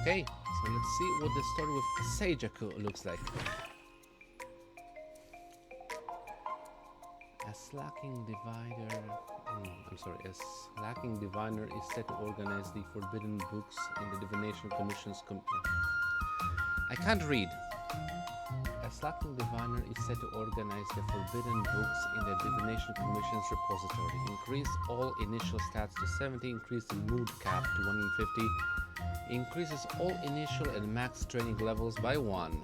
Okay, so let's see what the story with Seijaku looks like. A slacking divider... a slacking diviner is set to organize the forbidden books in the Divination Commission's... I can't read. A slacking diviner is set to organize the forbidden books in the Divination Commission's repository. Increase all initial stats to 70, increase the mood cap to 150, increases all initial and max training levels by 1.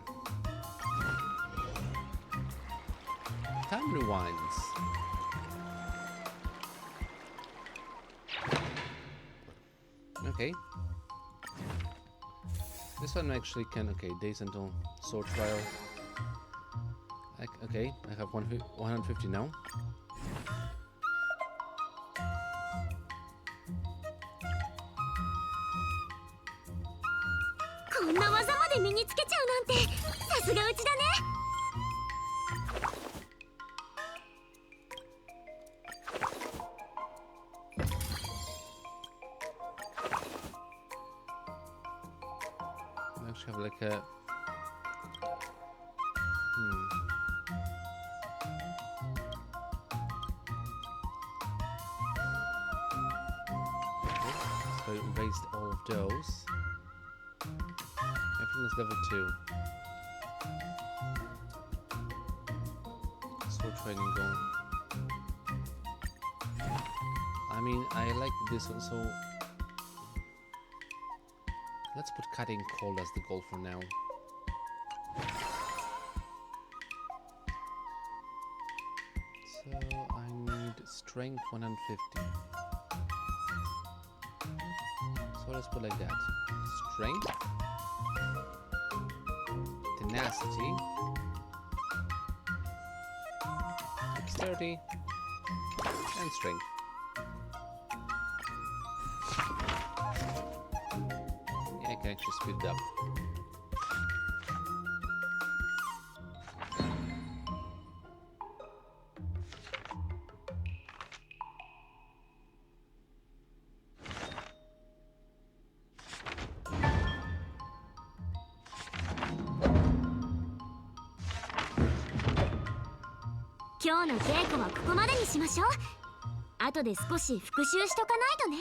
Time rewinds. Okay. This one actually can... Okay, days until sword trial. Okay, I have 150 now. こんな技まで身につけちゃうなんてさすがうちだね。I actually have like a... So I erased all of those. Everything is level 2. Sword training going. I mean, I like this one, so let's put cutting cold as the goal for now. So I need strength 150. So let's put like that. Strength, tenacity, dexterity, and strength. Yeah, I can actually speed it up.今日の稽古はここまでにしましょう。後で少し復習しとかないとね。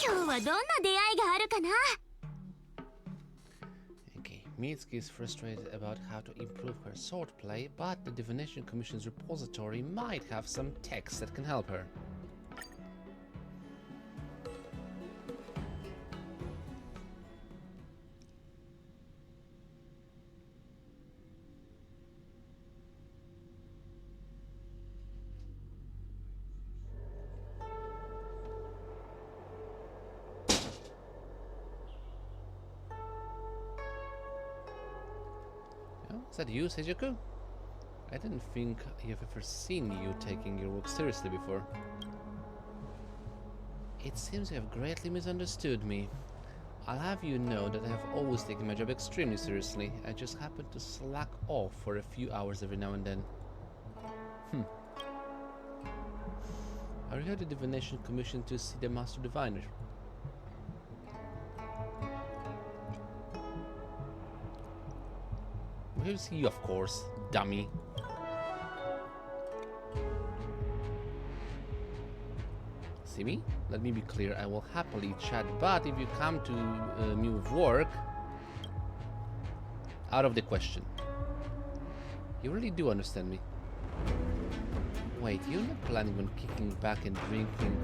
今日はどんな出会いがあるかな。Okay, Mitsuki is frustrated about how to improve her swordplay, but the Divination Commission's repository might have some texts that can help her. Is that you, Seijaku? I didn't think I've ever seen you taking your work seriously before. It seems you have greatly misunderstood me. I'll have you know that I have always taken my job extremely seriously. I just happen to slack off for a few hours every now and then. Are you at the Divination Commission to see the Master Diviner? We'll see you, of course, dummy. See me? Let me be clear, I will happily chat, but if you come to me with work, out of the question. You really do understand me. Wait, you're not planning on kicking back and drinking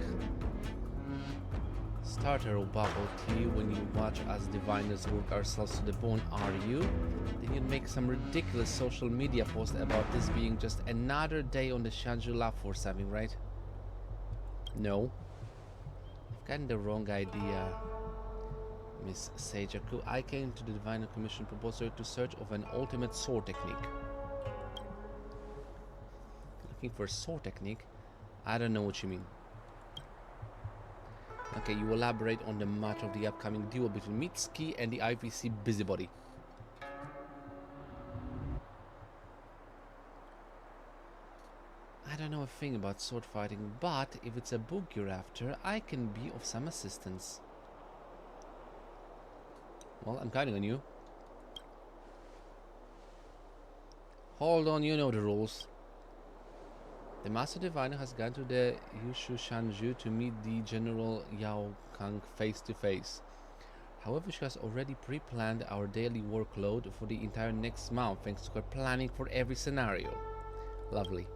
starter or bubble tea when you watch us diviners work ourselves to the bone, are you? Then you'd make some ridiculous social media post about this being just another day on the Shangri-La Force having, right? No. You've gotten the wrong idea, Miss Seijaku. I came to the Divine Commission proposal to search of an ultimate sword technique. Looking for a sword technique? I don't know what you mean. Okay, you elaborate on the matter of the upcoming duel between Mitsuki and the IVC busybody. I don't know a thing about sword fighting, but if it's a book you're after, I can be of some assistance. Well, I'm counting on you. Hold on, you know the rules. The Master Diviner has gone to the Yushu Shanju to meet the General Yao Kang face to face. However, she has already pre-planned our daily workload for the entire next month thanks to her planning for every scenario. Lovely.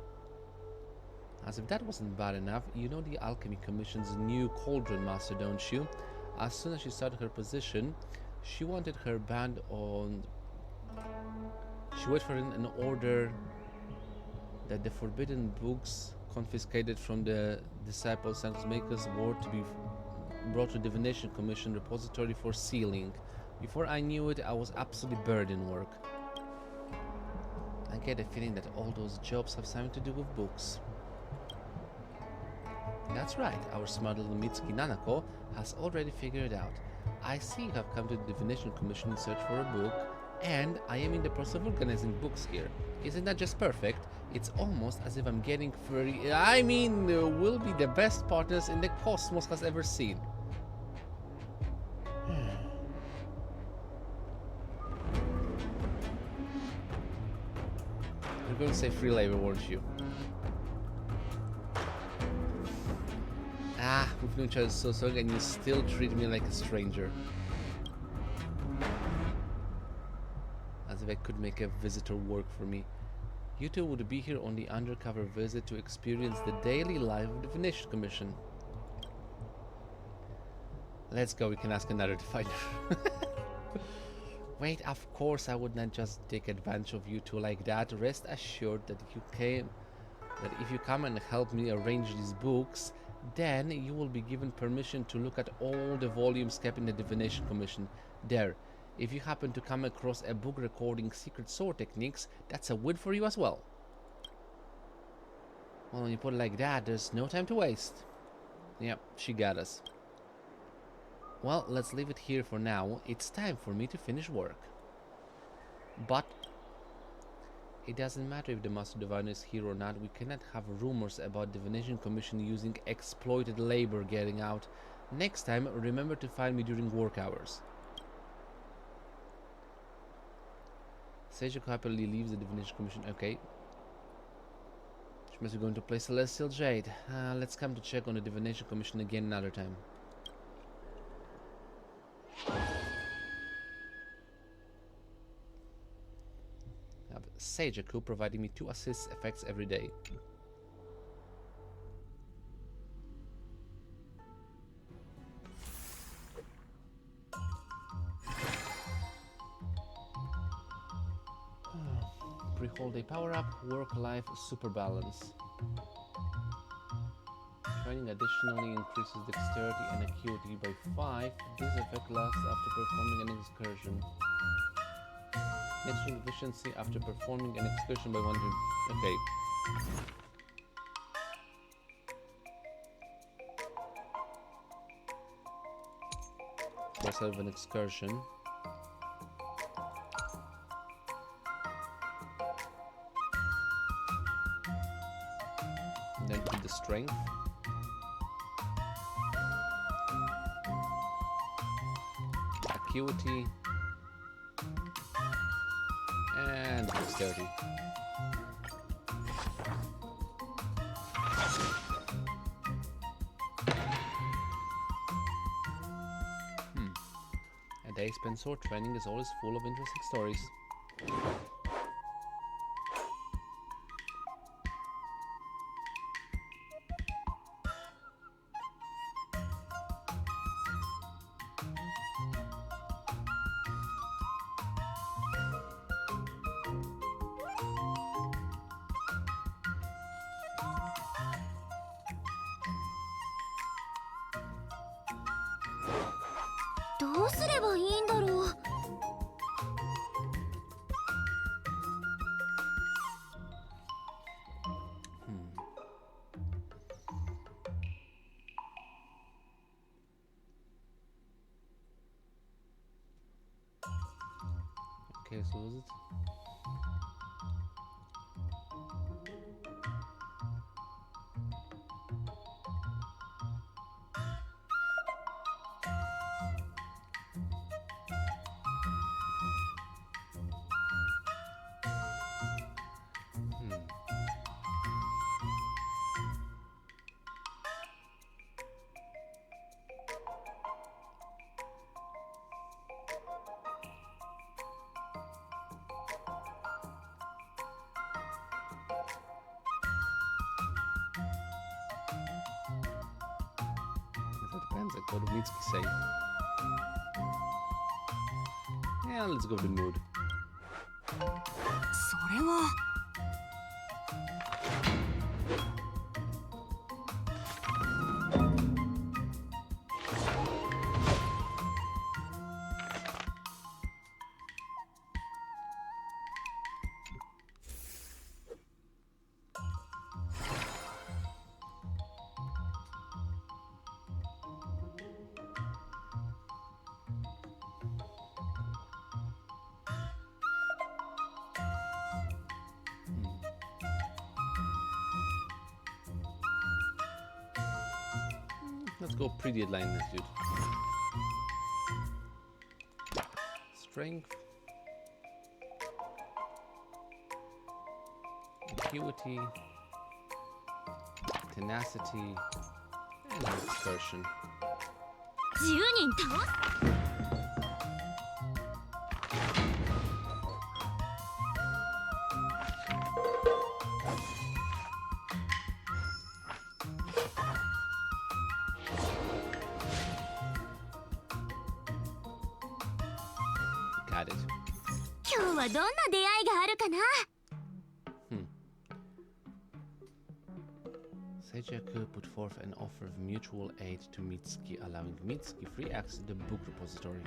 As if that wasn't bad enough, you know the Alchemy Commission's new Cauldron Master, don't you? As soon as she started her position, she wanted her band on... She waited for an order that the forbidden books confiscated from the Disciple Sanctus Maker's ward to be brought to Divination Commission repository for sealing. Before I knew it, I was absolutely buried in work. I get a feeling that all those jobs have something to do with books. That's right, our smart little Mitsuki Nanako has already figured it out. I see you have come to the Divination Commission in search for a book, and I am in the process of organizing books here. Isn't that just perfect? It's almost as if I'm getting furry. I mean, we'll be the best partners in the cosmos has ever seen. You're going to say free labor, weren't you? Ah, we've known each other so long and you still treat me like a stranger. As if I could make a visitor work for me. You two would be here on the undercover visit to experience the daily life of the Divination Commission. Let's go, we can ask another diviner. Wait, of course I would not just take advantage of you two like that. Rest assured that if you come and help me arrange these books, then you will be given permission to look at all the volumes kept in the Divination Commission. There, if you happen to come across a book recording secret sword techniques, that's a win for you as well. Well, when you put it like that, there's no time to waste. Yep, she got us. Well, let's leave it here for now. It's time for me to finish work. But it doesn't matter if the Master Diviner is here or not. We cannot have rumors about Divination Commission using exploited labor getting out. Next time, remember to find me during work hours. Seijiko happily leaves the Divination Commission. Okay. She must be going to play Celestial Jade. Let's come to check on the Divination Commission again another time. I have Seijiko providing me 2 assist effects every day. Pre-holiday power-up, work-life super balance. Training additionally increases dexterity and acuity by 5. This effect lasts after performing an excursion. Natural efficiency after performing an excursion by 1. Okay. Let's have an excursion. Then to the strength. Acuity. And dexterity. A day spent sword training is always full of interesting stories. Okay, so was it? Sense, what would Mitsuki say? Yeah, let's go with the mood. それは Let's go pretty line, dude. Strength, acuity, tenacity, and dispersion. 10人倒す Got it. 今日はどんな出会いがあるかな Seijaku put forth an offer of mutual aid to Mitsuki, allowing Mitsuki free access to the book repository.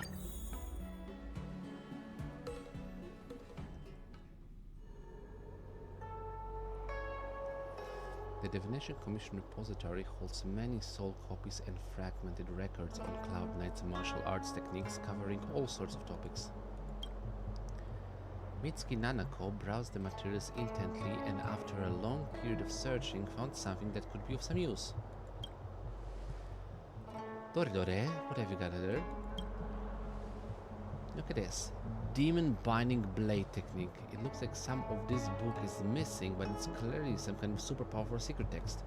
The Divination Commission repository holds many soul copies and fragmented records on Cloud Knight's martial arts techniques covering all sorts of topics. Mitsuki Nanako browsed the materials intently and after a long period of searching found something that could be of some use. Dore, what have you got there? Look at this. Demon Binding Blade technique. It looks like some of this book is missing, but it's clearly some kind of super powerful secret text.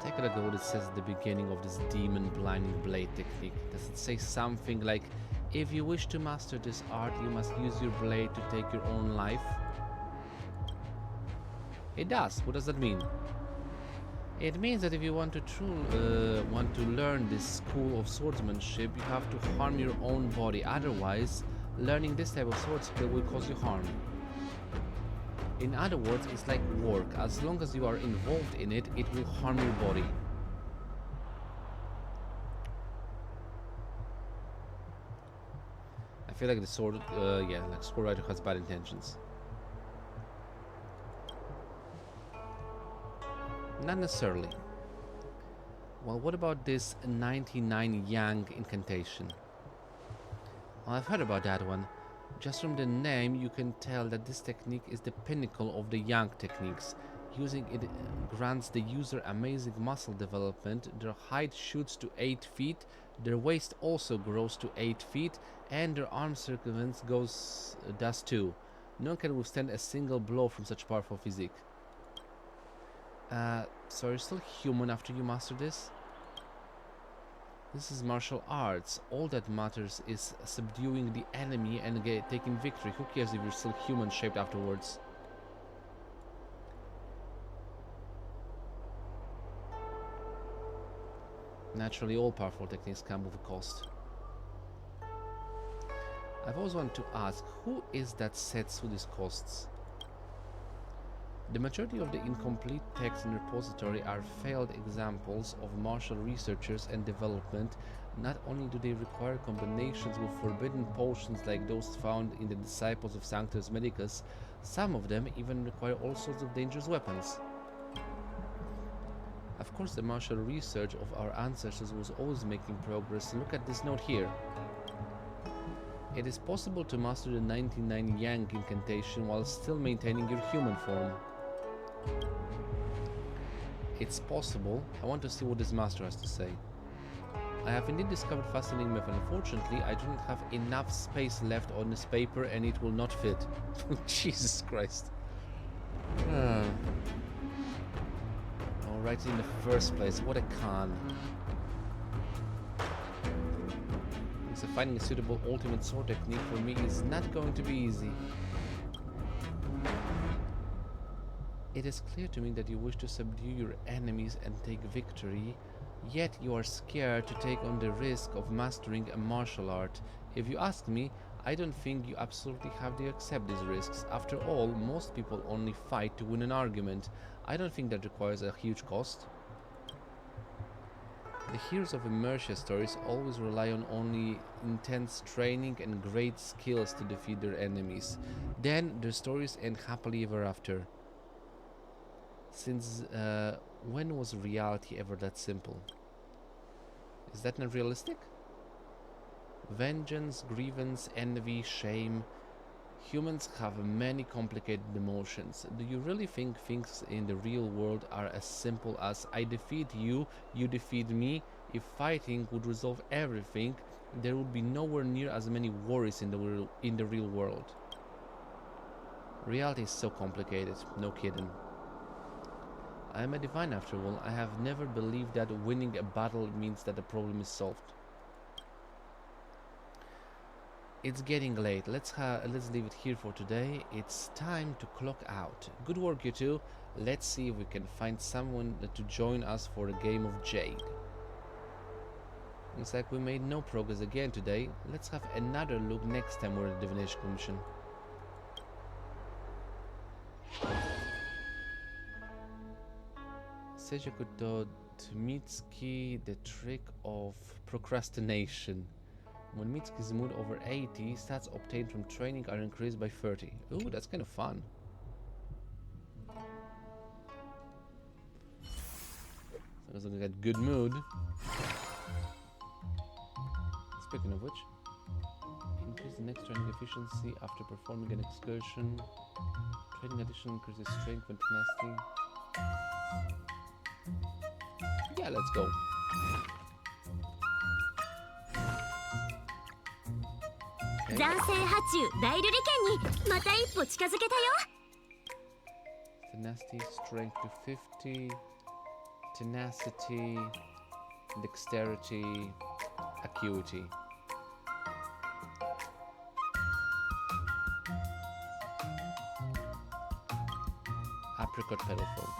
Take a look at what it says at the beginning of this Demon Blinding Blade technique. Does it say something like, if you wish to master this art, you must use your blade to take your own life? It does. What does that mean? It means that if you want to learn this school of swordsmanship, you have to harm your own body. Otherwise, learning this type of sword skill will cause you harm. In other words, it's like work. As long as you are involved in it, it will harm your body. I feel like the sword, like Sword Rider has bad intentions. Not necessarily. Well, what about this 99 Yang incantation? Well, I've heard about that one. Just from the name, you can tell that this technique is the pinnacle of the Yang techniques. Using it grants the user amazing muscle development, their height shoots to 8 feet, their waist also grows to 8 feet, and their arm circumference does too. No one can withstand a single blow from such powerful physique. So you're still human after you master this? This is martial arts. All that matters is subduing the enemy and taking victory. Who cares if you're still human shaped afterwards? Naturally, all powerful techniques come with a cost. I've always wanted to ask, who is that sets who these costs? The majority of the incomplete texts in the repository are failed examples of martial researchers and development. Not only do they require combinations with forbidden potions like those found in the Disciples of Sanctus Medicus, some of them even require all sorts of dangerous weapons. Of course, the martial research of our ancestors was always making progress. Look at this note here. It is possible to master the 99 Yang incantation while still maintaining your human form. It's possible. I want to see what this master has to say. I have indeed discovered fascinating method. Unfortunately, I do not have enough space left on this paper and it will not fit. Jesus Christ. Alright, in the first place, what a con. So finding a suitable ultimate sword technique for me is not going to be easy. It is clear to me that you wish to subdue your enemies and take victory. Yet you are scared to take on the risk of mastering a martial art. If you ask me, I don't think you absolutely have to accept these risks. After all, most people only fight to win an argument. I don't think that requires a huge cost. The heroes of immersion stories always rely on only intense training and great skills to defeat their enemies. Then their stories end happily ever after. Since when was reality ever that simple? Is that not realistic? Vengeance, grievance, envy, shame. Humans have many complicated emotions. Do you really think things in the real world are as simple as I defeat you, you defeat me? If fighting would resolve everything, there would be nowhere near as many worries in the real world. Reality is so complicated, no kidding. I am a divine after all. I have never believed that winning a battle means that the problem is solved. It's getting late. Let's leave it here for today. It's time to clock out. Good work, you two. Let's see if we can find someone to join us for a game of Jade. Looks like we made no progress again today. Let's have another look next time we're at the Divination Commission. Seijaku taught Mitsuki the trick of procrastination. When Mitsuki's mood over 80, stats obtained from training are increased by 30. Ooh, that's kind of fun. So as long as I got good mood. Speaking of which, increase the next training efficiency after performing an excursion. Training addition increases strength and tenacity. Yeah, let's go. Tenacity, strength to 50, tenacity, dexterity, acuity. Apricot petal foam.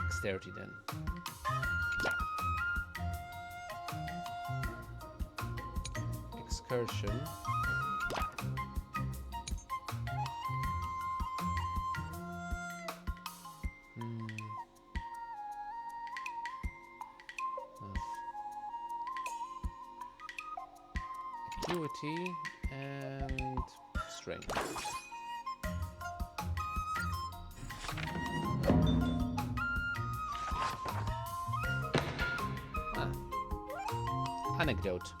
Dexterity then. Excursion. Acuity and strength. Anecdote.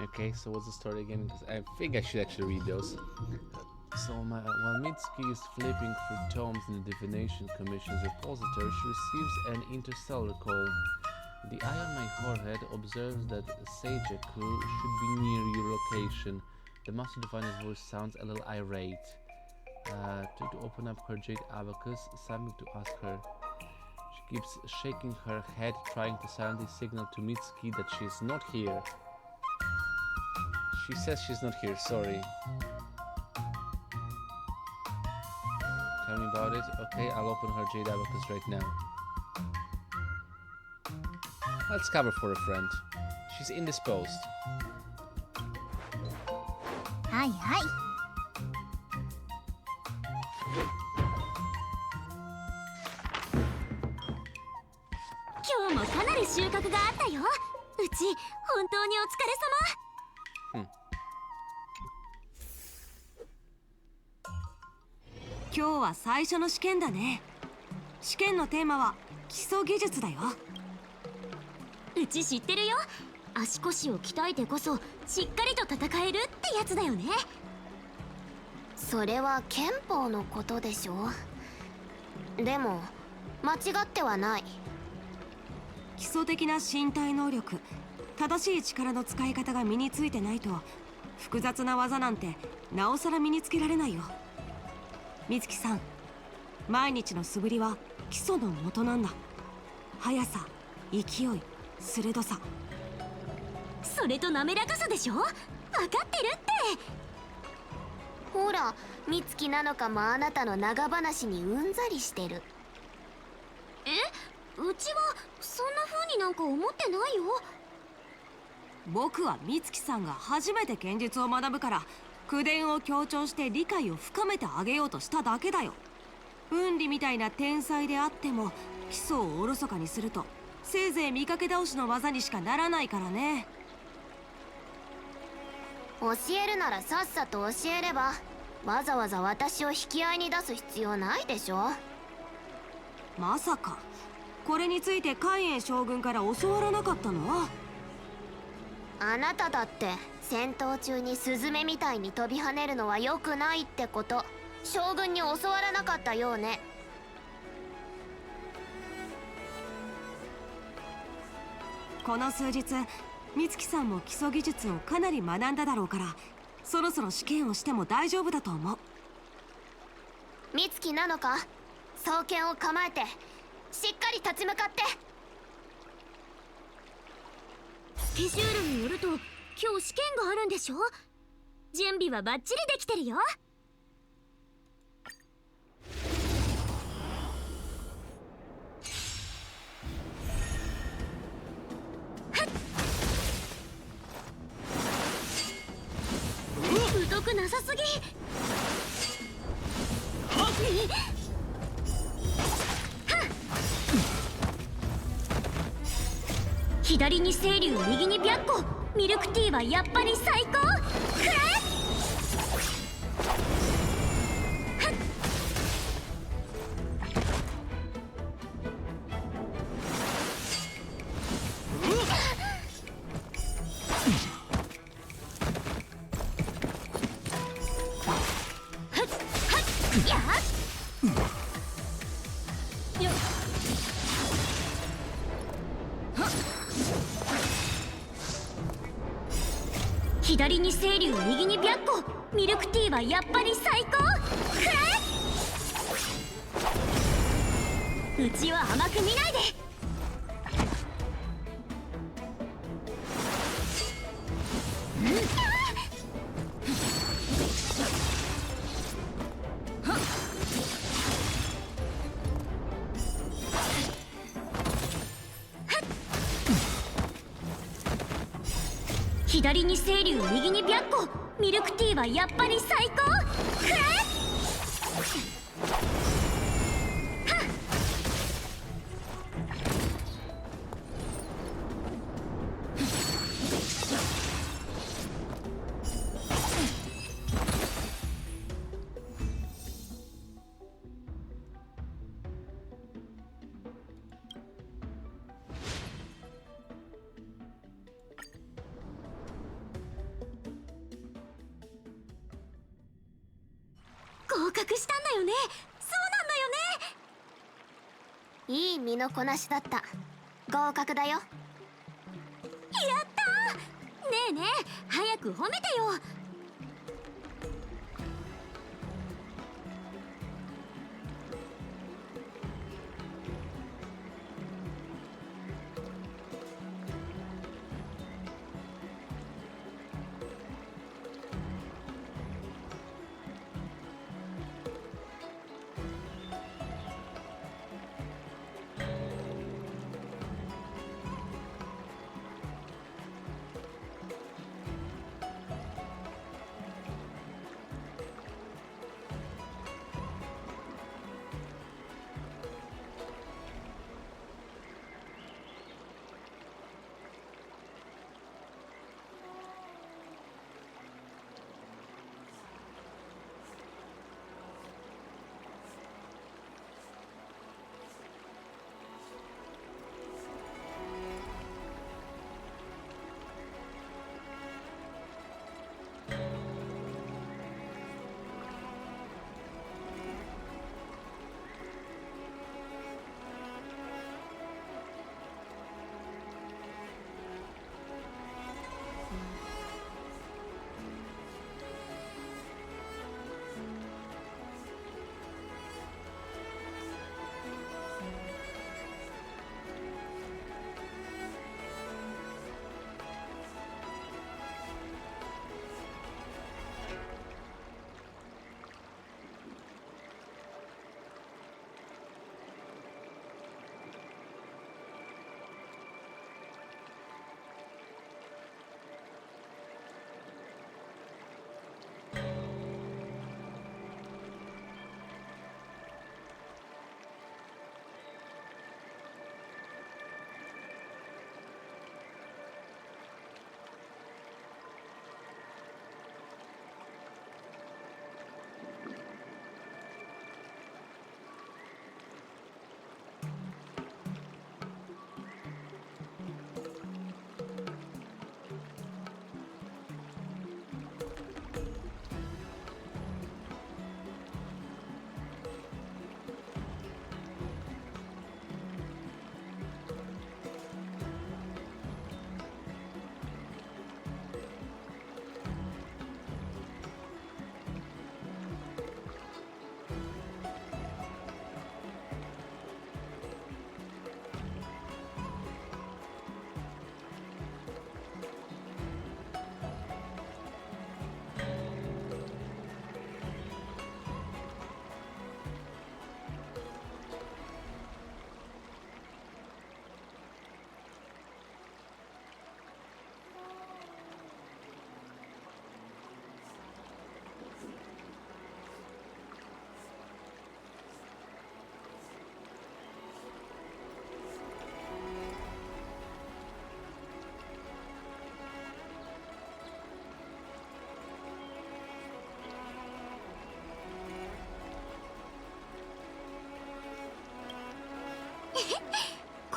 Okay, so what's the story again? Because I think I should actually read those. So while Mitsuki is flipping through tomes in the Divination Commission's repository, she receives an interstellar call. The eye on my forehead observes that Seijaku should be near your location. The Master Diviner's voice sounds a little irate. To open up her jade abacus, something to ask her. She keeps shaking her head, trying to silently signal to Mitsuki that she is not here. She says she's not here, sorry. Tell me about it. Okay, I'll open her jade abacus right now. Let's cover for a friend. She's indisposed. Hi, hi. Today もかなり収穫があったよ。うち本当にお疲れ様。今日は最初の試験だね。試験のテーマは基礎技術だよ。うち知ってるよ。足腰を鍛えてこそしっかりと戦えるってやつだよね。それは憲法のことでしょ。でも間違ってはない。基礎的な身体能力、正しい力の使い方が身についてないと複雑な技なんてなおさら身につけられないよ。美月さん、毎日の素振りは基礎の元なんだ。速さ、勢い、鋭さ。それと滑らかさでしょ。分かってるって。ほら、美月なのかもあなたの長話にうんざりしてる。うちはそんな風になんか思ってないよ。僕は美月さんが初めて剣術を学ぶから口伝を強調して理解を深めてあげようとしただけだよ。雲里みたいな天才であっても基礎をおろそかにするとせいぜい見かけ倒しの技にしかならないからね。教えるならさっさと教えれば、わざわざ私を引き合いに出す必要ないでしょ。まさかこれについて海燕将軍から教わらなかったの？あなただって戦闘中にスズメみたいに飛び跳ねるのは良くないってこと将軍に教わらなかったようね。この数日美月さんも基礎技術をかなり学んだだろうから、そろそろ試験をしても大丈夫だと思う。美月なのか、双剣を構えてしっかり立ち向かって。スケジュールによると今日試験があるんでしょ。準備はバッチリできてるよ。太くなさすぎ。左に清流、右に白虎。ミルクティーはやっぱり最高。くらえ。左に清流、右に白虎。ミルクティーはやっぱり最高。くらえ。うちは甘く見ないで。左に清流、右に白虎。ミルクティーはやっぱり最高。くらえ。合格したんだよね。そうなんだよね。いい身のこなしだった。合格だよ。やったー。ねえねえ、早く褒めてよ。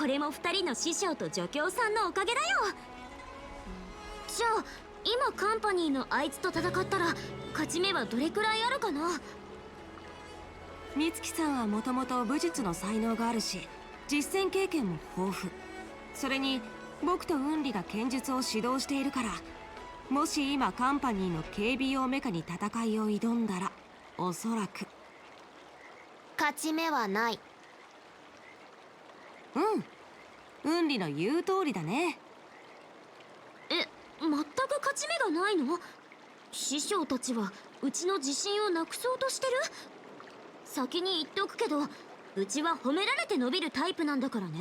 これも2人の師匠と助教さんのおかげだよ。じゃあ今カンパニーのあいつと戦ったら勝ち目はどれくらいあるかな。美月さんはもともと武術の才能があるし、実践経験も豊富。それに僕と雲里が剣術を指導しているから、もし今カンパニーの警備用メカに戦いを挑んだら、おそらく勝ち目はない。雲里の言う通りだね。全く勝ち目がないの？師匠たちはうちの自信をなくそうとしてる？先に言っておくけど、うちは褒められて伸びるタイプなんだからね。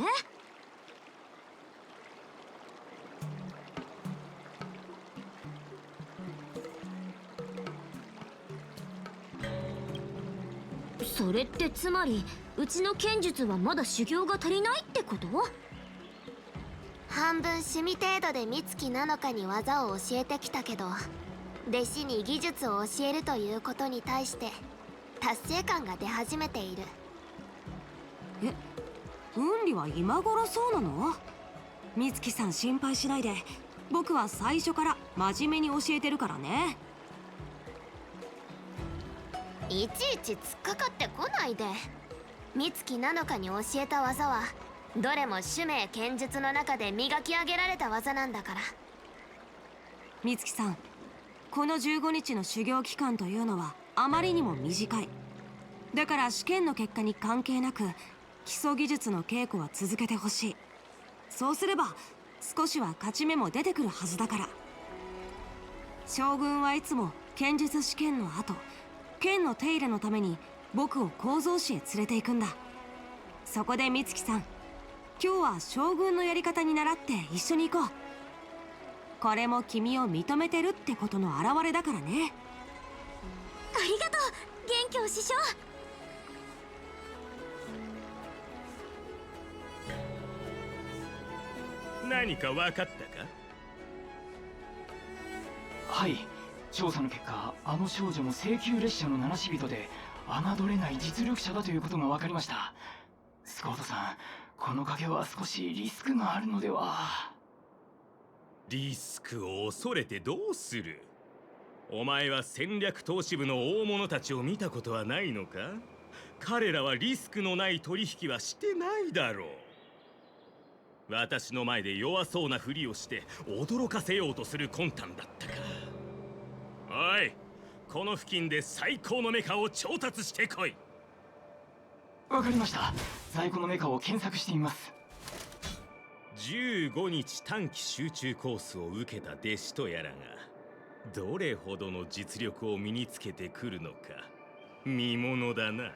それってつまりうちの剣術はまだ修行が足りないってこと？半分趣味程度で美月なのかに技を教えてきたけど、弟子に技術を教えるということに対して達成感が出始めている。雲里は今頃そうなの？美月さん心配しないで、僕は最初から真面目に教えてるからね。いちいち突っかかってこないで。美月なのかに教えた技はどれも種名剣術の中で磨き上げられた技なんだから。美月さん、この15日の修行期間というのはあまりにも短い。だから試験の結果に関係なく基礎技術の稽古は続けてほしい。そうすれば少しは勝ち目も出てくるはずだから。将軍はいつも剣術試験の後、剣の手入れのために僕を構造師へ連れて行くんだ。そこで美月さん、今日は将軍のやり方に倣って一緒に行こう。これも君を認めてるってことの表れだからね。ありがとう元凶師匠。何か分かったか？はい、調査の結果、あの少女も請求列車の七死人で侮れない実力者だということが分かりました。スコートさん、この賭けは少しリスクがあるのでは？リスクを恐れてどうする？お前は戦略投資部の大物たちを見たことはないのか？彼らはリスクのない取引はしてないだろう。私の前で弱そうなふりをして驚かせようとする魂胆だったか。おい、この付近で最高のメカを調達してこい。わかりました。在庫のメカを検索してみます。15日短期集中コースを受けた弟子とやらがどれほどの実力を身につけてくるのか見ものだな。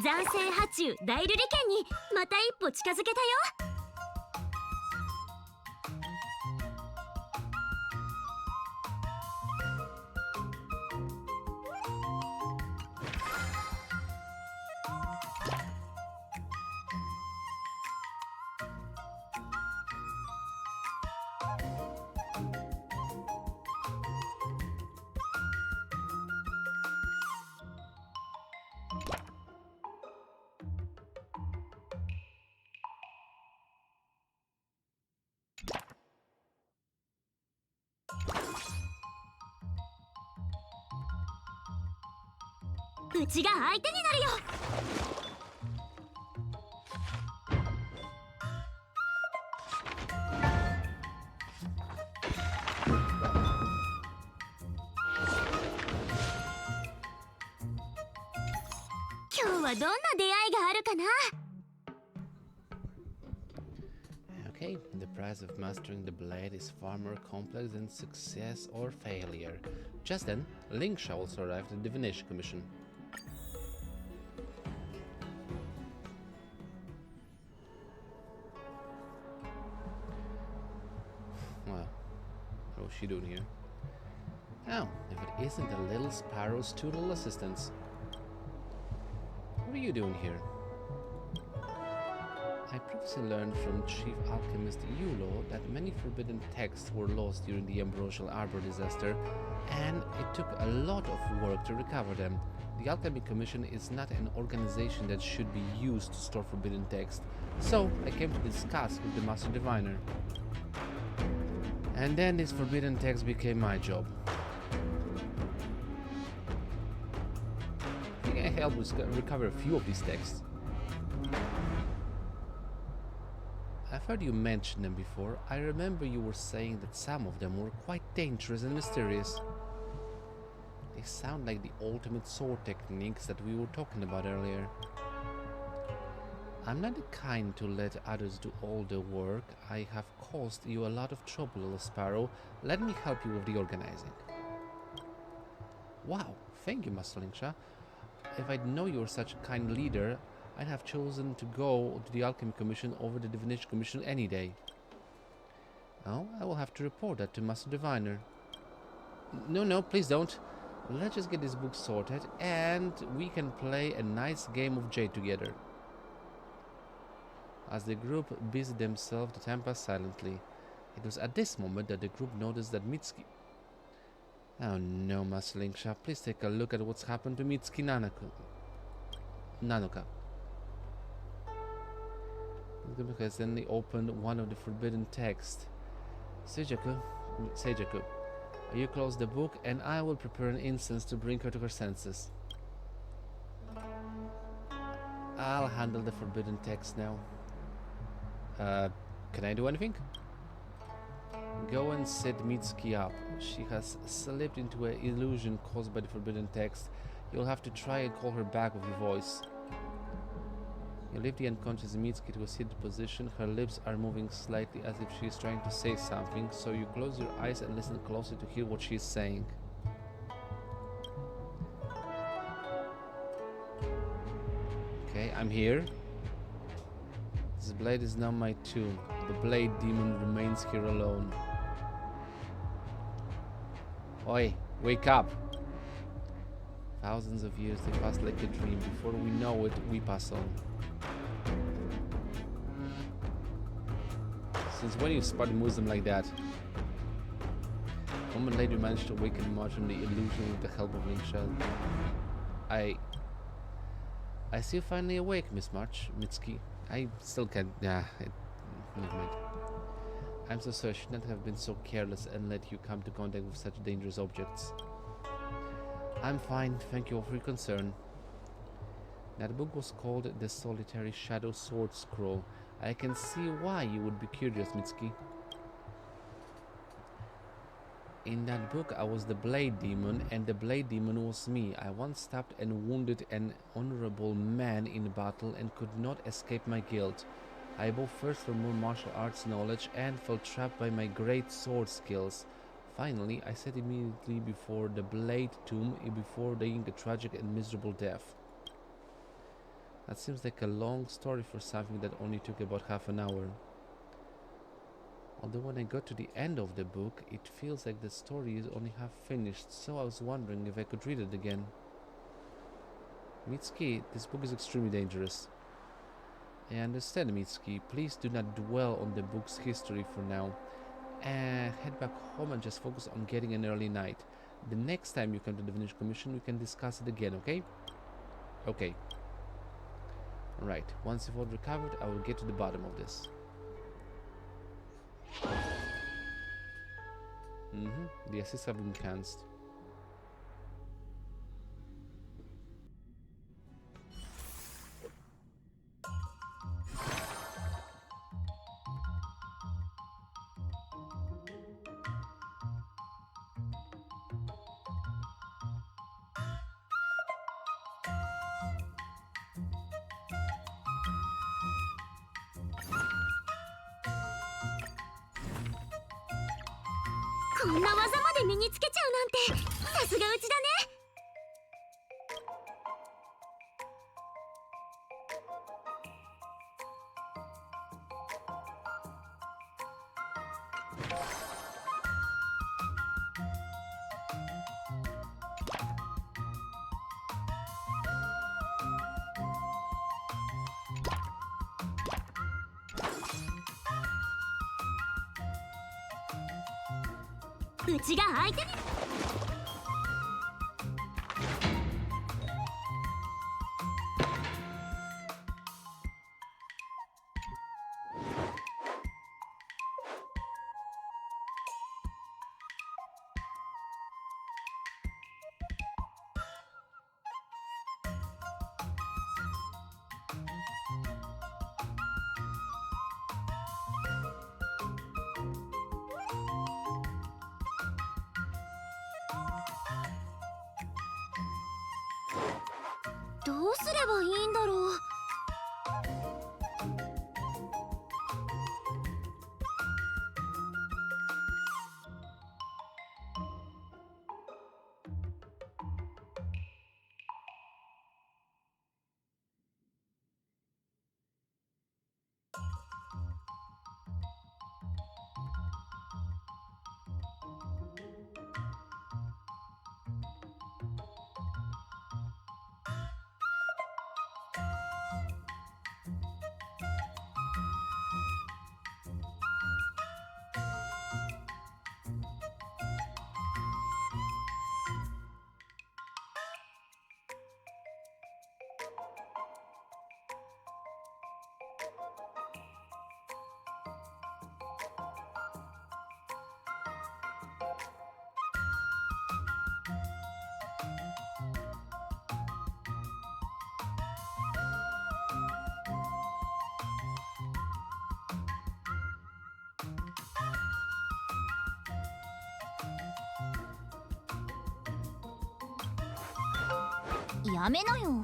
残星波中大瑠璃剣にまた一歩近づけたよ。うちが相手になるよ。今日はどんな出会いがあるかな。Okay, the price of mastering the blade is far more complex than success or failure. Just then, Linksha also arrived at the Divination Commission. Well, what's she doing here? Oh, if it isn't the little sparrow's two little assistants. What are you doing here? I previously learned from Chief Alchemist Yulo that many forbidden texts were lost during the Ambrosial Arbor disaster, and it took a lot of work to recover them. The Alchemy Commission is not an organization that should be used to store forbidden texts, so I came to discuss with the Master Diviner. And then this forbidden text became my job. I think I helped recover a few of these texts. I've heard you mention them before. I remember you were saying that some of them were quite dangerous and mysterious. They sound like the ultimate sword techniques that we were talking about earlier. I'm not the kind to let others do all the work. I have caused you a lot of trouble, little sparrow. Let me help you with the organizing. Wow, thank you, Master Linksha. If I'd known you were such a kind leader, I'd have chosen to go to the Alchemy Commission over the Divination Commission any day. Oh, I will have to report that to Master Diviner. No, please don't. Let's just get this book sorted and we can play a nice game of Jade together. As the group busied themselves, the time passed silently. It was at this moment that the group noticed that Mitsuki... Oh no, Master Linksha, please take a look at what's happened to Mitsuki Nanoka. Because then they opened one of the forbidden texts. Seijaku, you close the book and I will prepare an incense to bring her to her senses. I'll handle the forbidden text now. Can I do anything? Go and set Mitsuki up. She has slipped into an illusion caused by the forbidden text. You'll have to try and call her back with your voice. You lift the unconscious Mitsuki to a seated position. Her lips are moving slightly as if she is trying to say something, so you close your eyes and listen closely to hear what she is saying. Okay, I'm here. This blade is now my tomb. The blade demon remains here alone. Oi, wake up! Thousands of years they pass like a dream. Before we know it, we pass on. Since when you spot wisdom like that? A moment later, you managed to awaken March from the illusion with the help of Linksha. I see you finally awake, Miss March, Mitsuki. I still can't. Never mind. I'm so sorry. I should not have been so careless and let you come to contact with such dangerous objects. I'm fine. Thank you all for your concern. That book was called The Solitary Shadow Sword Scroll. I can see why you would be curious, Mitsuki. In that book, I was the Blade Demon, and the Blade Demon was me. I once stabbed and wounded an honorable man in battle and could not escape my guilt. I evolved first for more martial arts knowledge and felt trapped by my great sword skills. Finally, I sat immediately before the Blade Tomb before dying a tragic and miserable death. That seems like a long story for something that only took about half an hour. Although when I got to the end of the book, it feels like the story is only half finished, so I was wondering if I could read it again. Mitsuki, this book is extremely dangerous. I understand, Mitsuki. Please do not dwell on the book's history for now. Head back home and just focus on getting an early night. The next time you come to the Divination Commission, we can discuss it again, okay? Okay. Right, once you've all recovered, I will get to the bottom of this. The assists have been cancelled.こんな技まで身につけちゃうなんて、さすがうちだね。うちが相手に。どうすればいいんだろう。やめなよ。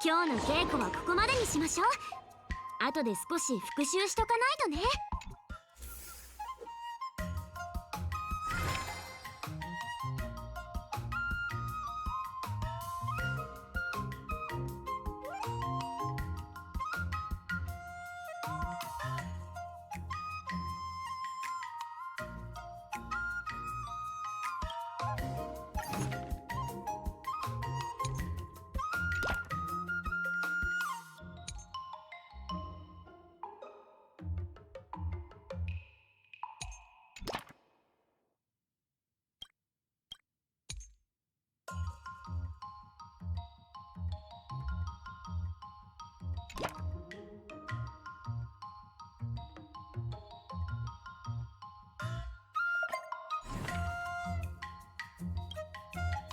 今日の稽古はここまでにしましょう。後で少し復習しとかないとね。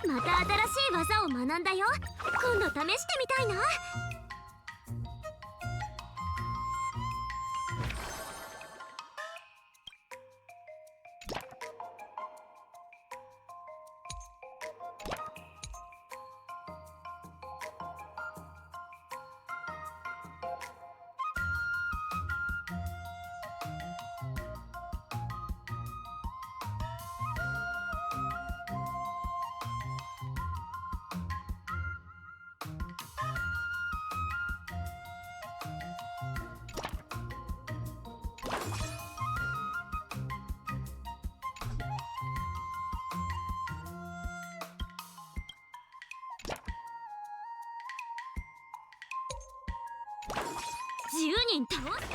また新しい技を学んだよ。今度試してみたいな。10人倒す。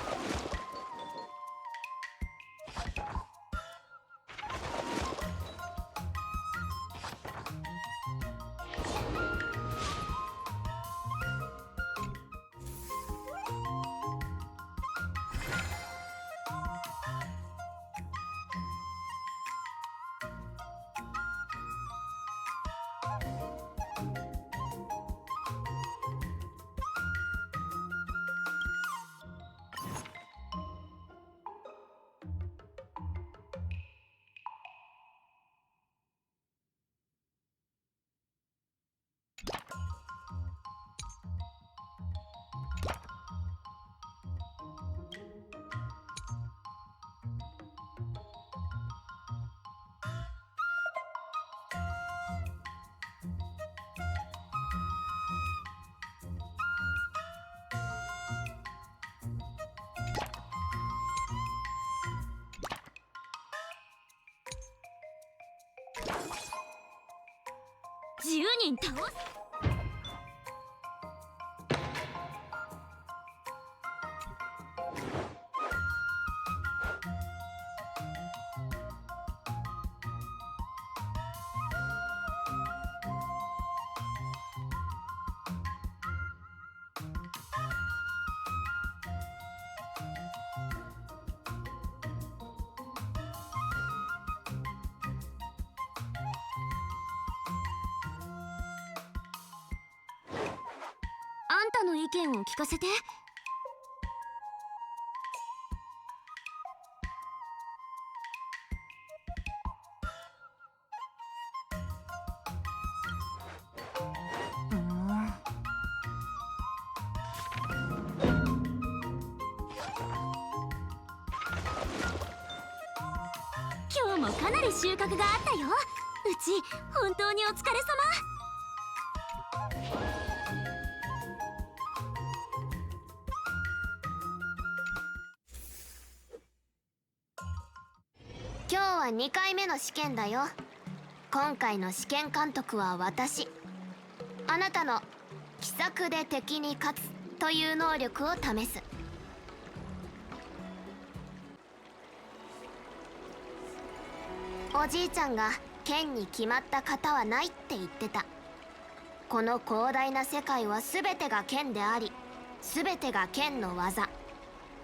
10人倒す。あんたの意見を聞かせて。今日もかなり収穫があったよ。うち本当にお疲れ様。今日は2回目の試験だよ。今回の試験監督は私。あなたの奇策で敵に勝つという能力を試す。おじいちゃんが剣に決まった型はないって言ってた。この広大な世界は全てが剣であり、全てが剣の技。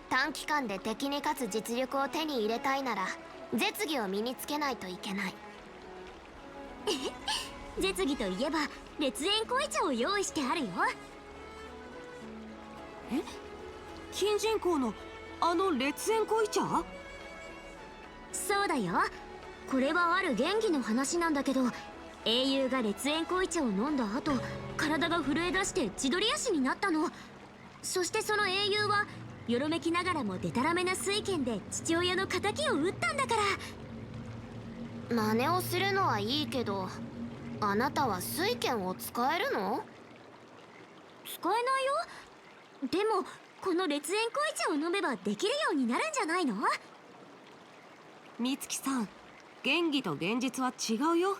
短期間で敵に勝つ実力を手に入れたいなら絶技を身につけないといけない。絶技といえば烈焰濃茶を用意してあるよ。え、金人公のあの烈焰濃茶？そうだよ。これはある元気の話なんだけど、英雄が烈焰濃茶を飲んだ後、体が震え出して千鳥足になったの。そしてその英雄はよろめきながらもデタラメな水剣で父親の仇を撃ったんだから。真似をするのはいいけど、あなたは水剣を使えるの？使えないよ。でもこの烈焰濃茶を飲めばできるようになるんじゃないの？美月さん、元気と現実は違うよ。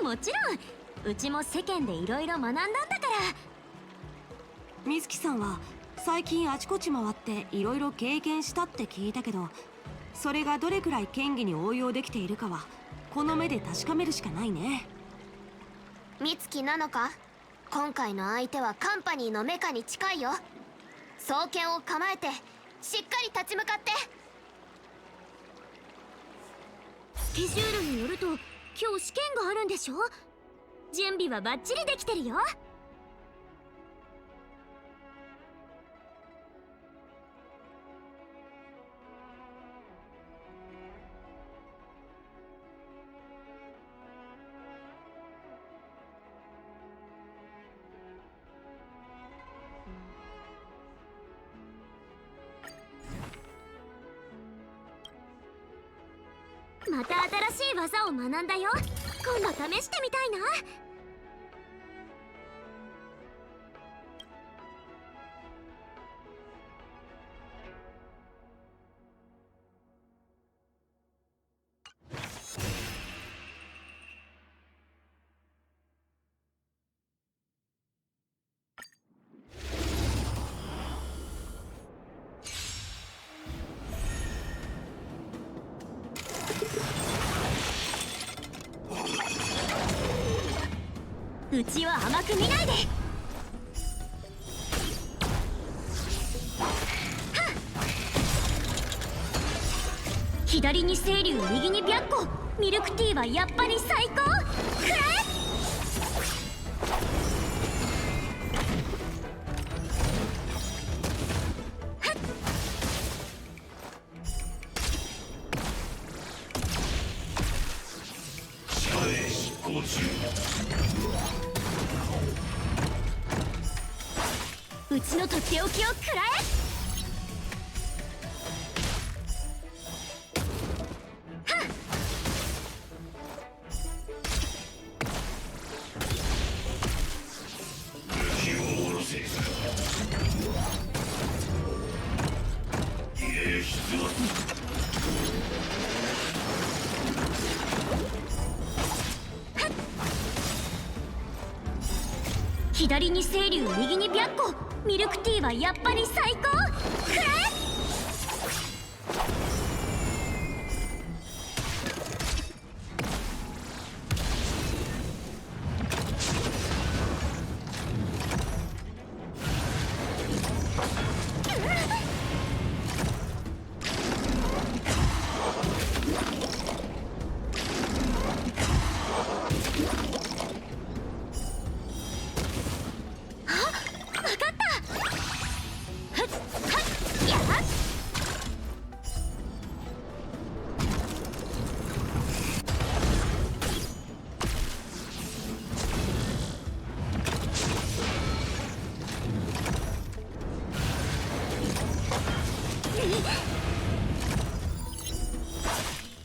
もちろん、うちも世間でいろいろ学んだんだから。美月さんは最近あちこち回っていろいろ経験したって聞いたけど、それがどれくらい剣技に応用できているかはこの目で確かめるしかないね。美月なのか？今回の相手はカンパニーのメカに近いよ。双剣を構えてしっかり立ち向かって。スケジュールによると今日試験があるんでしょ。準備はバッチリできてるよ。また新しい技を学んだよ。今度試してみたいな。うちは甘く見ないで。左に清流、右に白虎。ミルクティーはやっぱり最高。くらえ。うちのとっておきをくらえ。左に清流、右に白虎。ミルクティーはやっぱり最高。くらえ。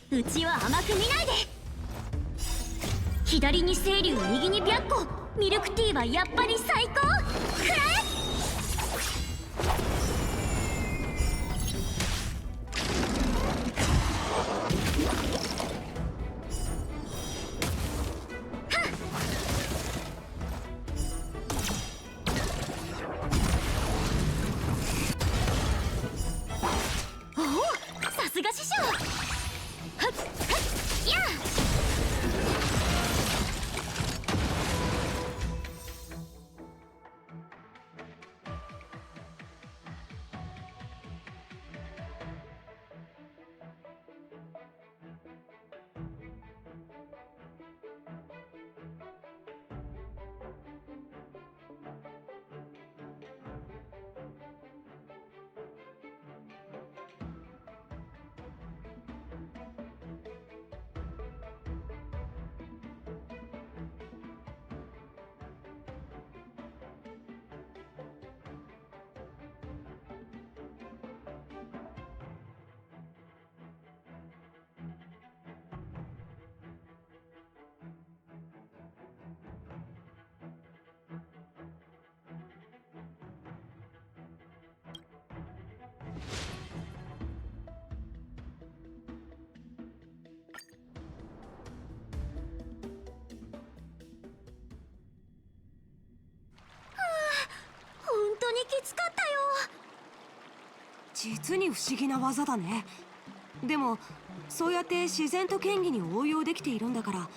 うちは甘く見ないで。左に清流、右に白虎。ミルクティーはやっぱり最高。くらえ。おお、さすが師匠。本当にきつかったよ。実に不思議な技だね。でもそうやって自然と剣技に応用できているんだから、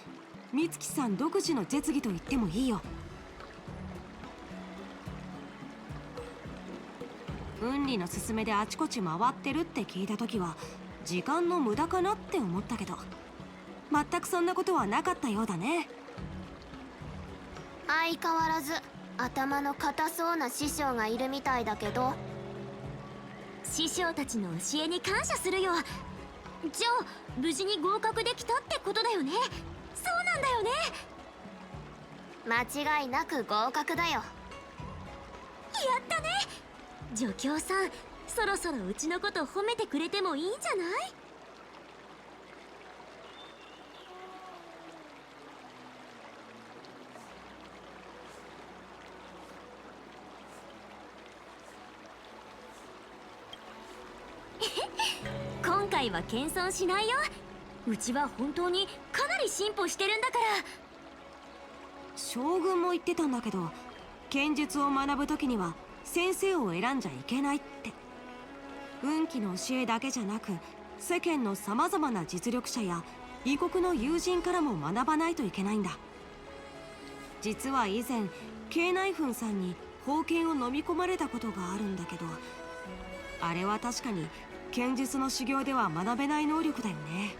美月さん独自の絶技と言ってもいいよ。雲里の勧めであちこち回ってるって聞いた時は時間の無駄かなって思ったけど、全くそんなことはなかったようだね。相変わらず頭の固そうな師匠がいるみたいだけど、師匠たちの教えに感謝するよ。じゃあ無事に合格できたってことだよね。そうなんだよね。間違いなく合格だよ。やったね。助教さん、そろそろうちのこと褒めてくれてもいいんじゃない？今回は謙遜しないよ。うちは本当にかなり進歩してるんだから。将軍も言ってたんだけど、剣術を学ぶ時には先生を選んじゃいけないって。運気の教えだけじゃなく、世間のさまざまな実力者や異国の友人からも学ばないといけないんだ。実は以前慶内墳さんに宝剣を飲み込まれたことがあるんだけど、あれは確かに剣術の修行では学べない能力だよね。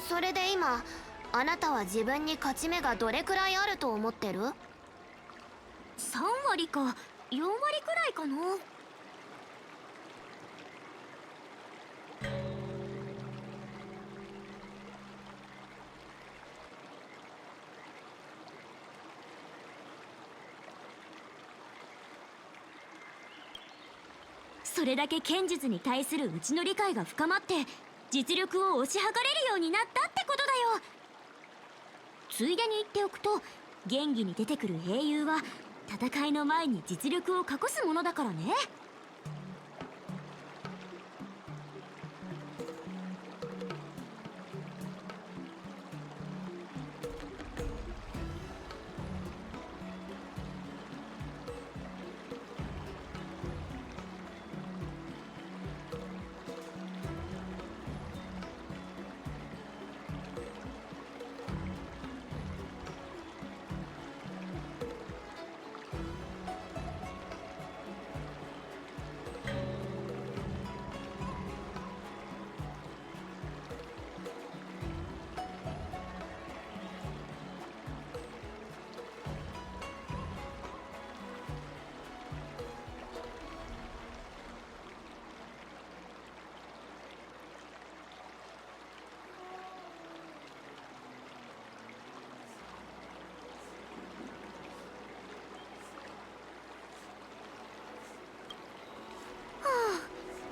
それで今あなたは自分に勝ち目がどれくらいあると思ってる？ 3 割か4割くらいかな。それだけ剣術に対するうちの理解が深まって実力を推し量れるようになったってことだよ。ついでに言っておくと、元気に出てくる英雄は戦いの前に実力を隠すものだからね。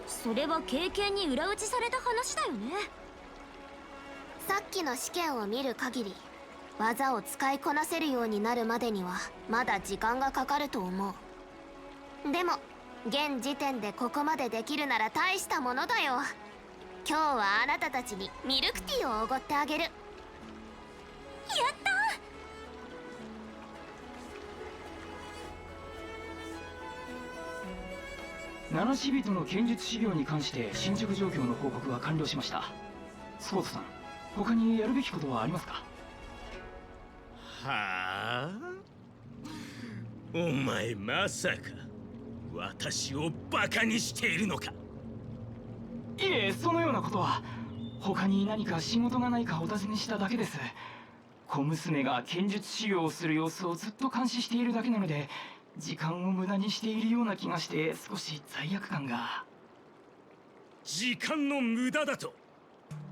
それは経験に裏打ちされた話だよね。さっきの試験を見る限り、技を使いこなせるようになるまでにはまだ時間がかかると思う。でも現時点でここまでできるなら大したものだよ。今日はあなたたちにミルクティーをおごってあげる。やった七死人の剣術修行に関して進捗状況の報告は完了しました。スコートさん、他にやるべきことはありますか？はあ、お前まさか私をバカにしているのか？いえ、そのようなことは。他に何か仕事がないかお尋ねしただけです。小娘が剣術修行をする様子をずっと監視しているだけなので、時間を無駄にしているような気がして少し罪悪感が。時間の無駄だと？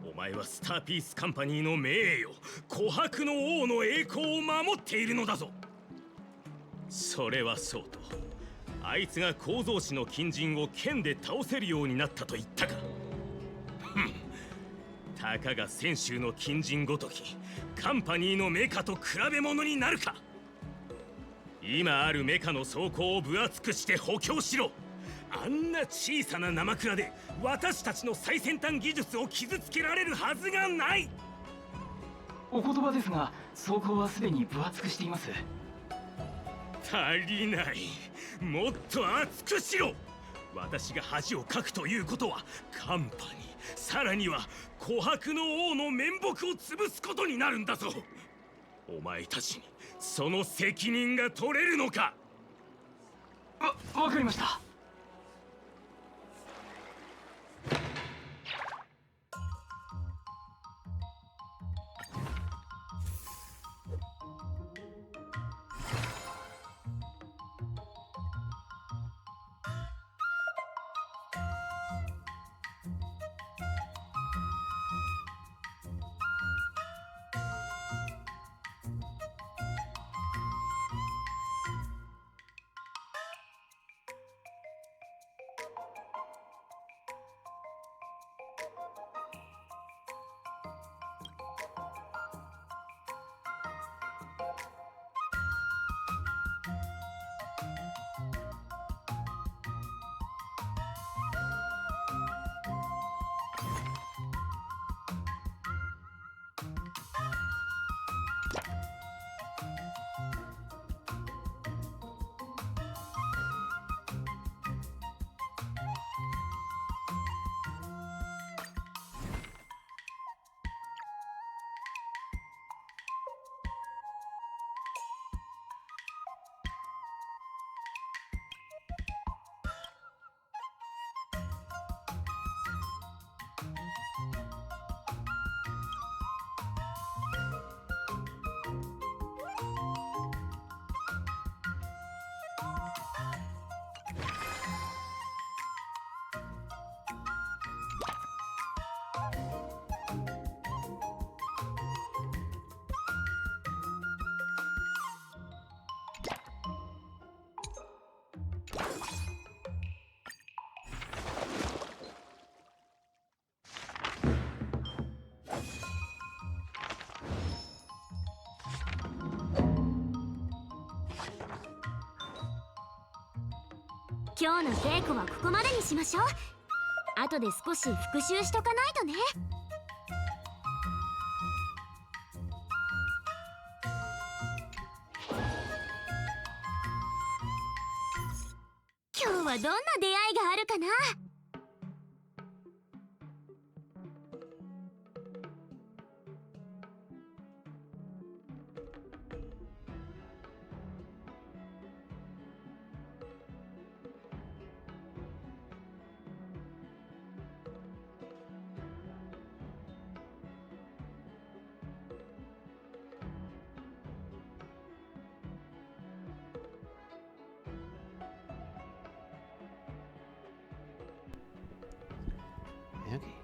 お前はスターピースカンパニーの名誉、琥珀の王の栄光を守っているのだぞ。それはそうと、あいつが構造師の金人を剣で倒せるようになったと言ったか。ふん、たかが泉州の金人ごときカンパニーのメカと比べ物になるか。今あるメカの装甲を分厚くして補強しろ。あんな小さな生蔵で私たちの最先端技術を傷つけられるはずがない。お言葉ですが、装甲はすでに分厚くしています。足りない。もっと厚くしろ。私が恥をかくということはカンパニー、さらには琥珀の王の面目を潰すことになるんだぞ。お前たちにその責任が取れるのか？わかりました。今日の稽古はここまでにしましょう。後で少し復習しとかないとね。今日はどんな出会いがあるかな。Okay.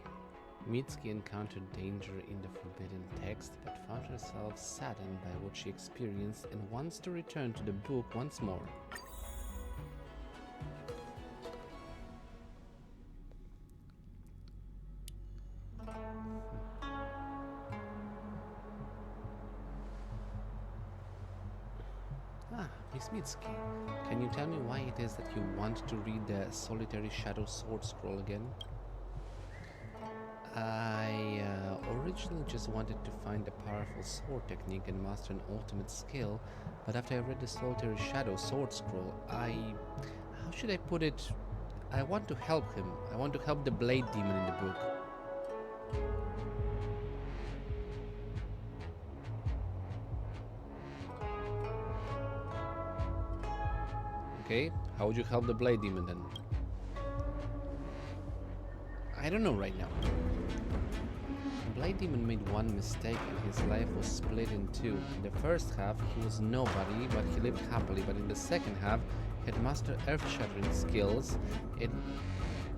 Mitsuki encountered danger in the forbidden text, but found herself saddened by what she experienced and wants to return to the book once more. Miss Mitsuki, can you tell me why it is that you want to read the Solitary Shadow Sword Scroll again? I originally just wanted to find a powerful sword technique and master an ultimate skill, but after I read the Solitary Shadow Sword Scroll, how should I put it? I want to help him. I want to help the Blade Demon in the book. Okay, how would you help the Blade Demon then? I don't know right now. The Blade Demon made one mistake and his life was split in two. In the first half, he was nobody, but he lived happily. But in the second half, he had mastered earth-shattering skills.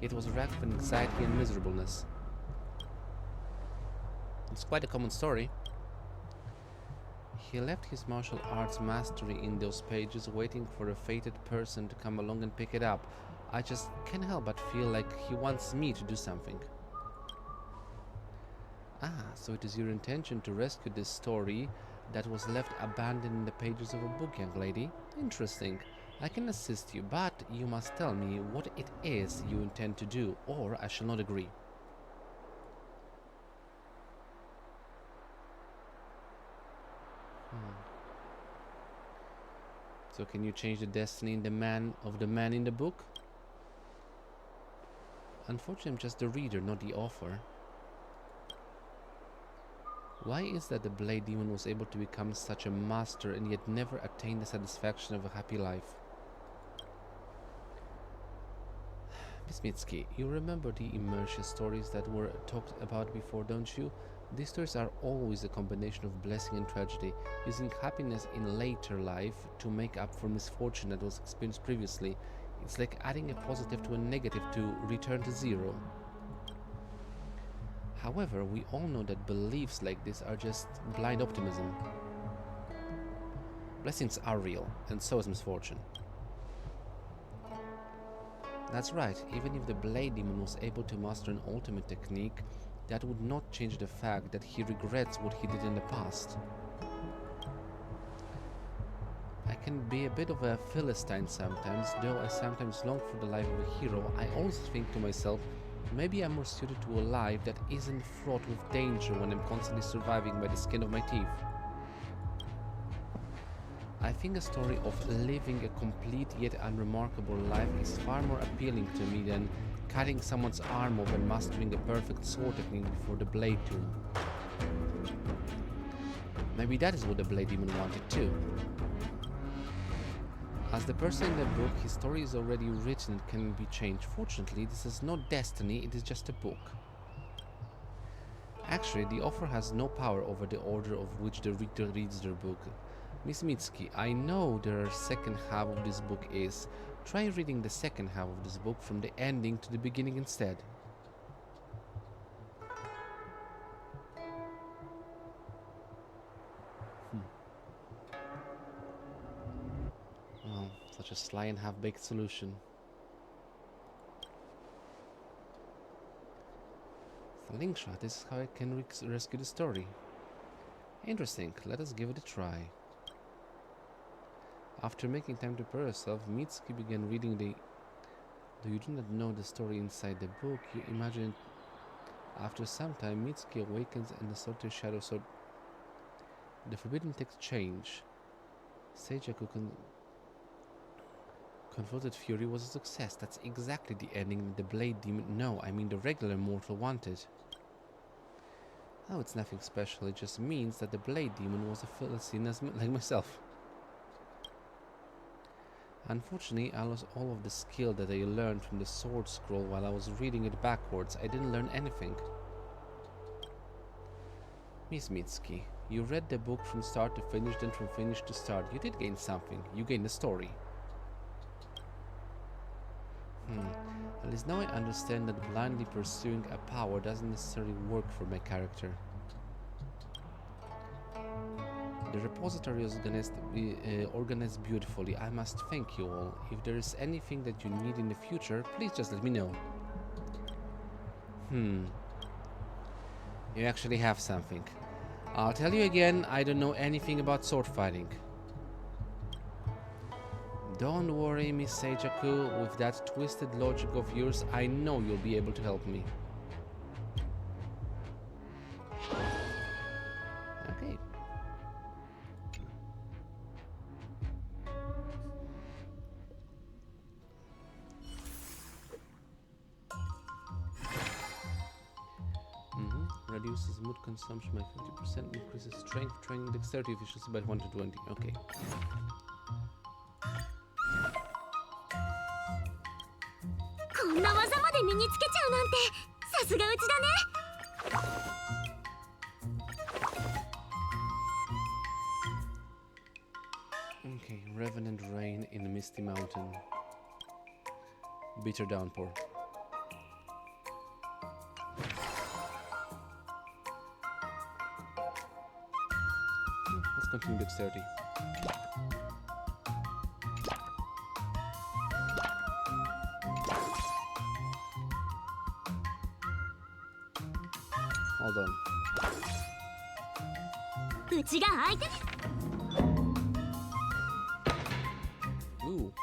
It was racked with anxiety and miserableness. It's quite a common story. He left his martial arts mastery in those pages, waiting for a fated person to come along and pick it up. I just can't help but feel like he wants me to do something. Ah, so it is your intention to rescue this story that was left abandoned in the pages of a book, young lady? Interesting. I can assist you, but you must tell me what it is you intend to do, or I shall not agree. So can you change the destiny in the man in the book? Unfortunately, I'm just the reader, not the author. Why is that the Blade Demon was able to become such a master and yet never attained the satisfaction of a happy life? Miss Mitsuki, you remember the immersion stories that were talked about before, don't you? These stories are always a combination of blessing and tragedy, using happiness in later life to make up for misfortune that was experienced previously. It's like adding a positive to a negative to return to zero. However, we all know that beliefs like this are just blind optimism. Blessings are real, and so is misfortune. That's right, even if the Blade Demon was able to master an ultimate technique, that would not change the fact that he regrets what he did in the past. I can be a bit of a Philistine sometimes, though I sometimes long for the life of a hero. I always think to myself, maybe I'm more suited to a life that isn't fraught with danger when I'm constantly surviving by the skin of my teeth. I think a story of living a complete yet unremarkable life is far more appealing to me than cutting someone's arm off and mastering a perfect sword technique before the Blade Tomb. Maybe that is what the Blade Demon wanted too. As the person in the book, his story is already written and can be changed. Fortunately, this is not destiny, it is just a book. Actually, the author has no power over the order of which the reader reads their book. Miss Mitsuki, I know the second half of this book is. Try reading the second half of this book from the ending to the beginning instead. Well, such a sly and half-baked solution. The link shot, this is how I can rescue the story. Interesting, let us give it a try. After making time to prepare herself, Mitsuki began reading the Though you do not know the story inside the book, you imagine it. After some time, Mitsuki awakens and the solitary shadow sword. The forbidden text change. Seijaku confronted Fury was a success. That's exactly the ending that the Blade Demon... No, I mean the regular mortal wanted. Oh, it's nothing special. It just means that the Blade Demon was a Philistine like myself. Unfortunately, I lost all of the skill that I learned from the sword scroll while I was reading it backwards. I didn't learn anything. Miss Mitsuki, you read the book from start to finish, then from finish to start. You did gain something. You gained a story. At least now I understand that blindly pursuing a power doesn't necessarily work for my character. The repository is organized beautifully. I must thank you all. If there is anything that you need in the future, please just let me know. You actually have something. I'll tell you again, I don't know anything about sword fighting. Don't worry, Miss Seijaku. With that twisted logic of yours, I know you'll be able to help me. Okay. Reduces mood consumption by 50%, increases strength, training, dexterity, efficiency by 1 to 20. Okay. Okay, Revenant Rain in the Misty Mountain. Bitter Downpour. Let's continue dexterity. Hold on. Ooh.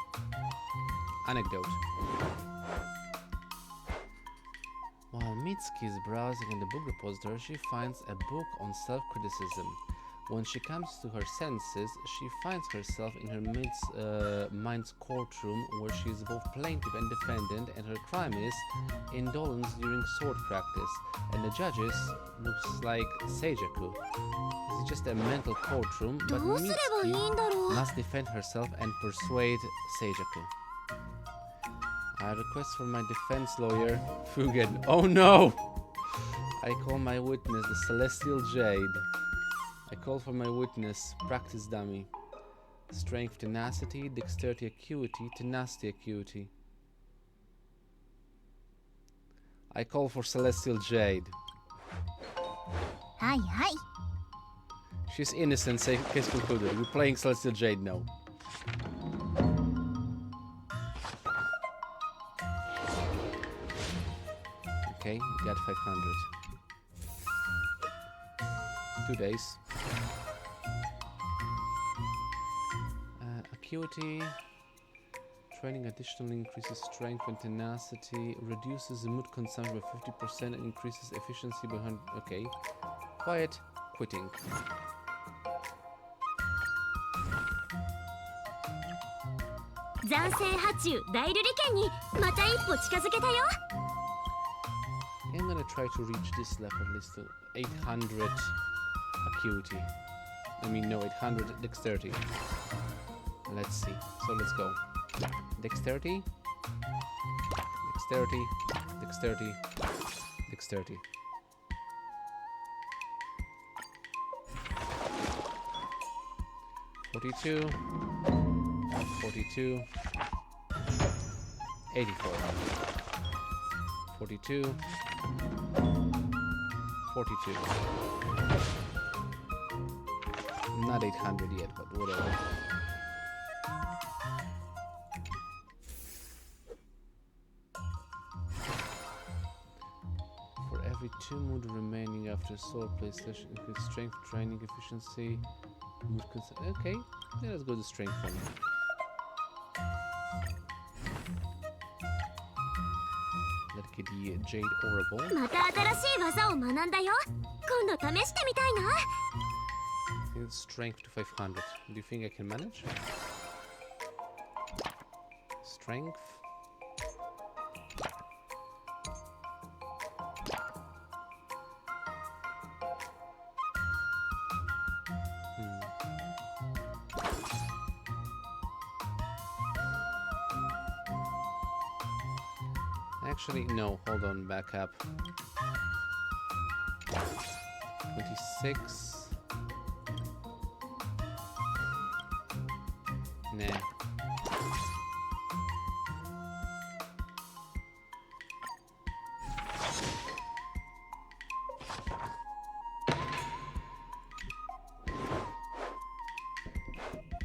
Anecdote. While Mitsuki is browsing in the book repository, she finds a book on self-criticism. When she comes to her senses, she finds herself in her mind's courtroom, where she is both plaintiff and defendant, and her crime is indolence during sword practice. And the judges looks like Seijaku. This is just a mental courtroom, but Mitsuki must defend herself and persuade Seijaku. I request from my defense lawyer, Fugen. Oh no! I call my witness, the Celestial Jade. I call for my witness, practice dummy. Strength, tenacity, dexterity, acuity, tenacity, acuity. I call for Celestial Jade. Hi, hi. She's innocent, case concluded. We're playing Celestial Jade now. Okay, we got 500. 2 days. Acuity. Training additionally increases strength and tenacity, reduces the mood consumption by 50% and increases efficiency by 100. Okay. Quiet. Quitting. I'm gonna try to reach this level, at least to 800 acuity. I mean, no, 800 dexterity. Let's see. So let's go. Dexterity. Dexterity. Dexterity. Dexterity. $42. 42. 84. 42. 42. Not 800 yet, but whatever. For every 2 mood remaining after sword play session, increase strength, training, efficiency, mood okay, yeah, let's go to strength one. the Jade Orable. また新しい技を学んだよ。今度試してみたいな。It's strength to 500. Do you think I can manage? Strength. Actually, no, hold on, back up. 26. Nah.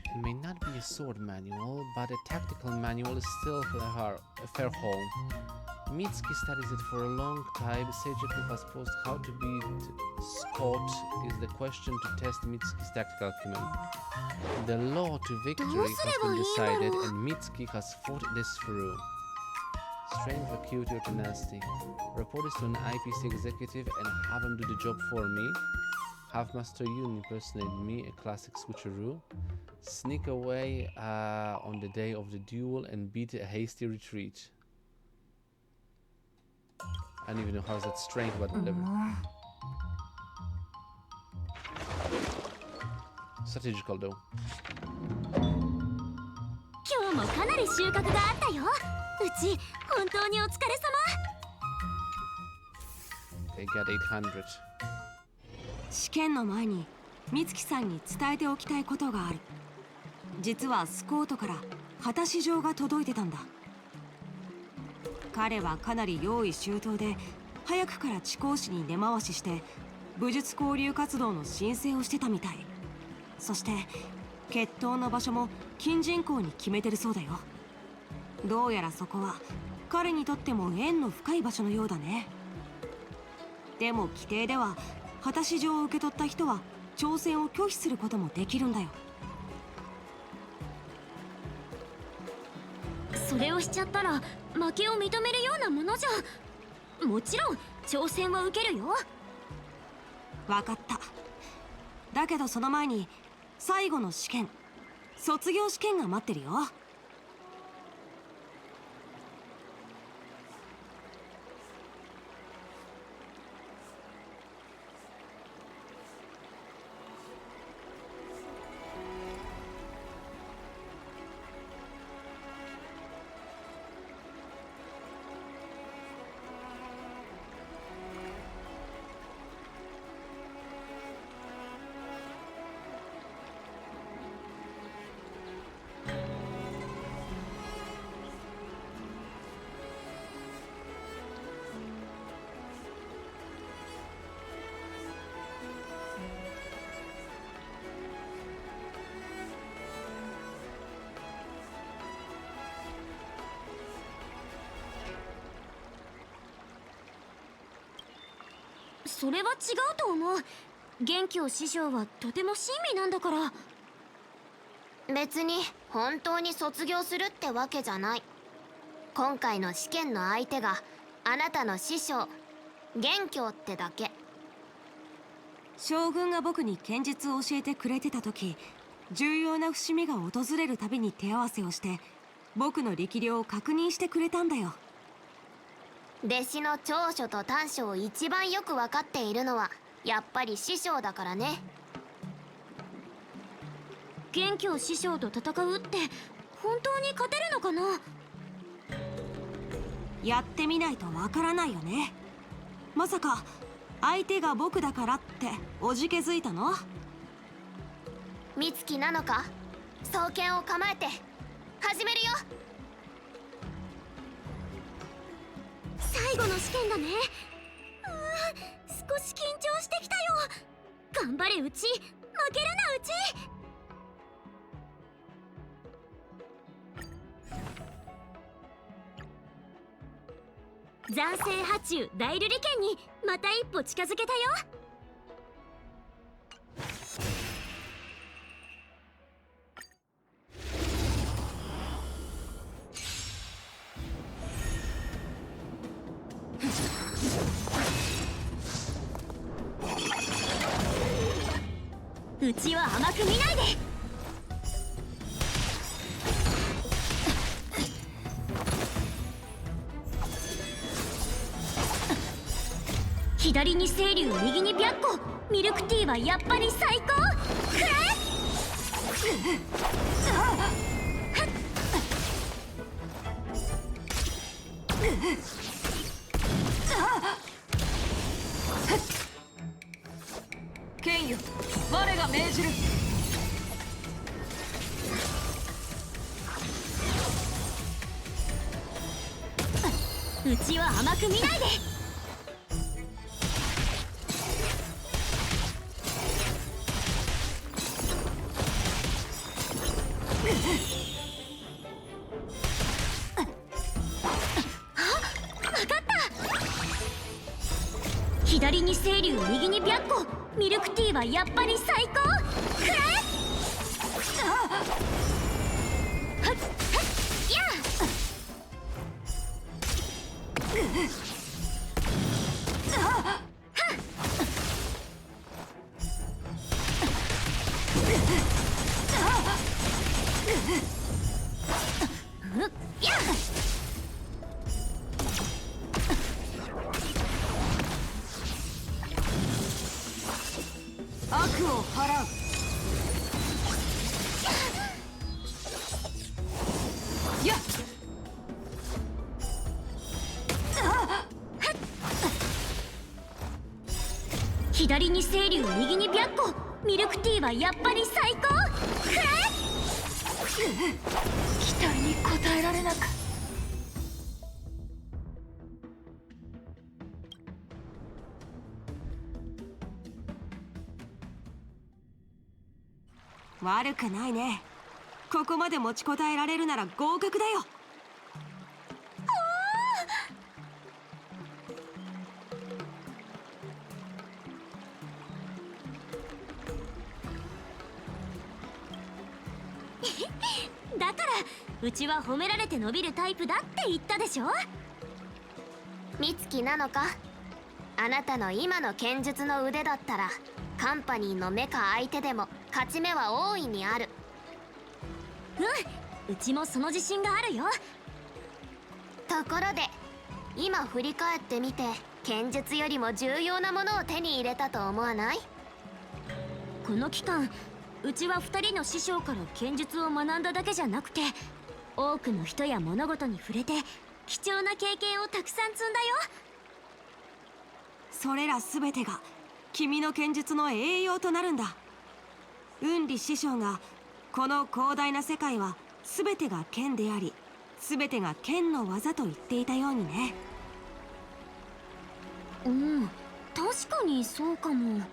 It may not be a sword manual, but a tactical manual is still a fair haul. Mitsuki studies it for a long time. Seijiku has posed how to beat Scott is the question to test Mitsuki's tactical acumen. The law to victory has been decided, and Mitsuki has fought this through. Strength, acuity, or tenacity. Report this to an IPC executive and have him do the job for me. Have Master Yun impersonate me, a classic switcheroo. Sneak away on the day of the duel and beat a hasty retreat. I don't even know how's that strength, but whatever. Strategical though. 今日もかなり収穫があったよ。うち本当にお疲れ様。They got 800. 試験の前に美月さんに伝えておきたいことがある。実はスコートから果たし状が届いてたんだ。彼はかなり用意周到で、早くから地講師に根回しして武術交流活動の申請をしてたみたい。そして決闘の場所も近人校に決めてるそうだよ。どうやらそこは彼にとっても縁の深い場所のようだね。でも規定では果たし状を受け取った人は挑戦を拒否することもできるんだよ。それをしちゃったら負けを認めるようなものじゃ。もちろん挑戦は受けるよ。わかった。だけどその前に最後の試験、卒業試験が待ってるよ。それは違うと思う。元気を師匠はとても親身なんだから。別に本当に卒業するってわけじゃない。今回の試験の相手があなたの師匠元凶ってだけ。将軍が僕に剣術を教えてくれてた時、重要な節目が訪れるたびに手合わせをして僕の力量を確認してくれたんだよ。弟子の長所と短所を一番よく分かっているのはやっぱり師匠だからね。元気を師匠と戦うって本当に勝てるのかな。やってみないとわからないよね。まさか相手が僕だからっておじけづいたの？美月なのか？双剣を構えて始めるよ。最後の試験だね。少し緊張してきたよ。頑張れうち、負けるなうち。斬星波中大瑠璃剣にまた一歩近づけたよ。うちは甘く見ないで。左に清流、右に白虎。ミルクティーはやっぱり最高。くらえ。剣よ、我が命じる。うちは甘く見ないで。左に清流、右に白虎。ミルクティーはやっぱり最高。くらえ。はっはっやっやっ。悪を払う。やっ。左に清流、右に白虎。ミルクティーはやっぱり最高。くらえ。期待に応えられなく。悪くないね。ここまで持ちこたえられるなら合格だよ。だからうちは褒められて伸びるタイプだって言ったでしょ。美月なのか。あなたの今の剣術の腕だったらカンパニーのメカ相手でも勝ち目は大いにある。うちもその自信があるよ。ところで今振り返ってみて剣術よりも重要なものを手に入れたと思わない？この期間うちは2人の師匠から剣術を学んだだけじゃなくて、多くの人や物事に触れて貴重な経験をたくさん積んだよ。それら全てが君の剣術の栄養となるんだ。雲里師匠がこの広大な世界は全てが剣であり、全てが剣の技と言っていたようにね。うん、確かにそうかも。ね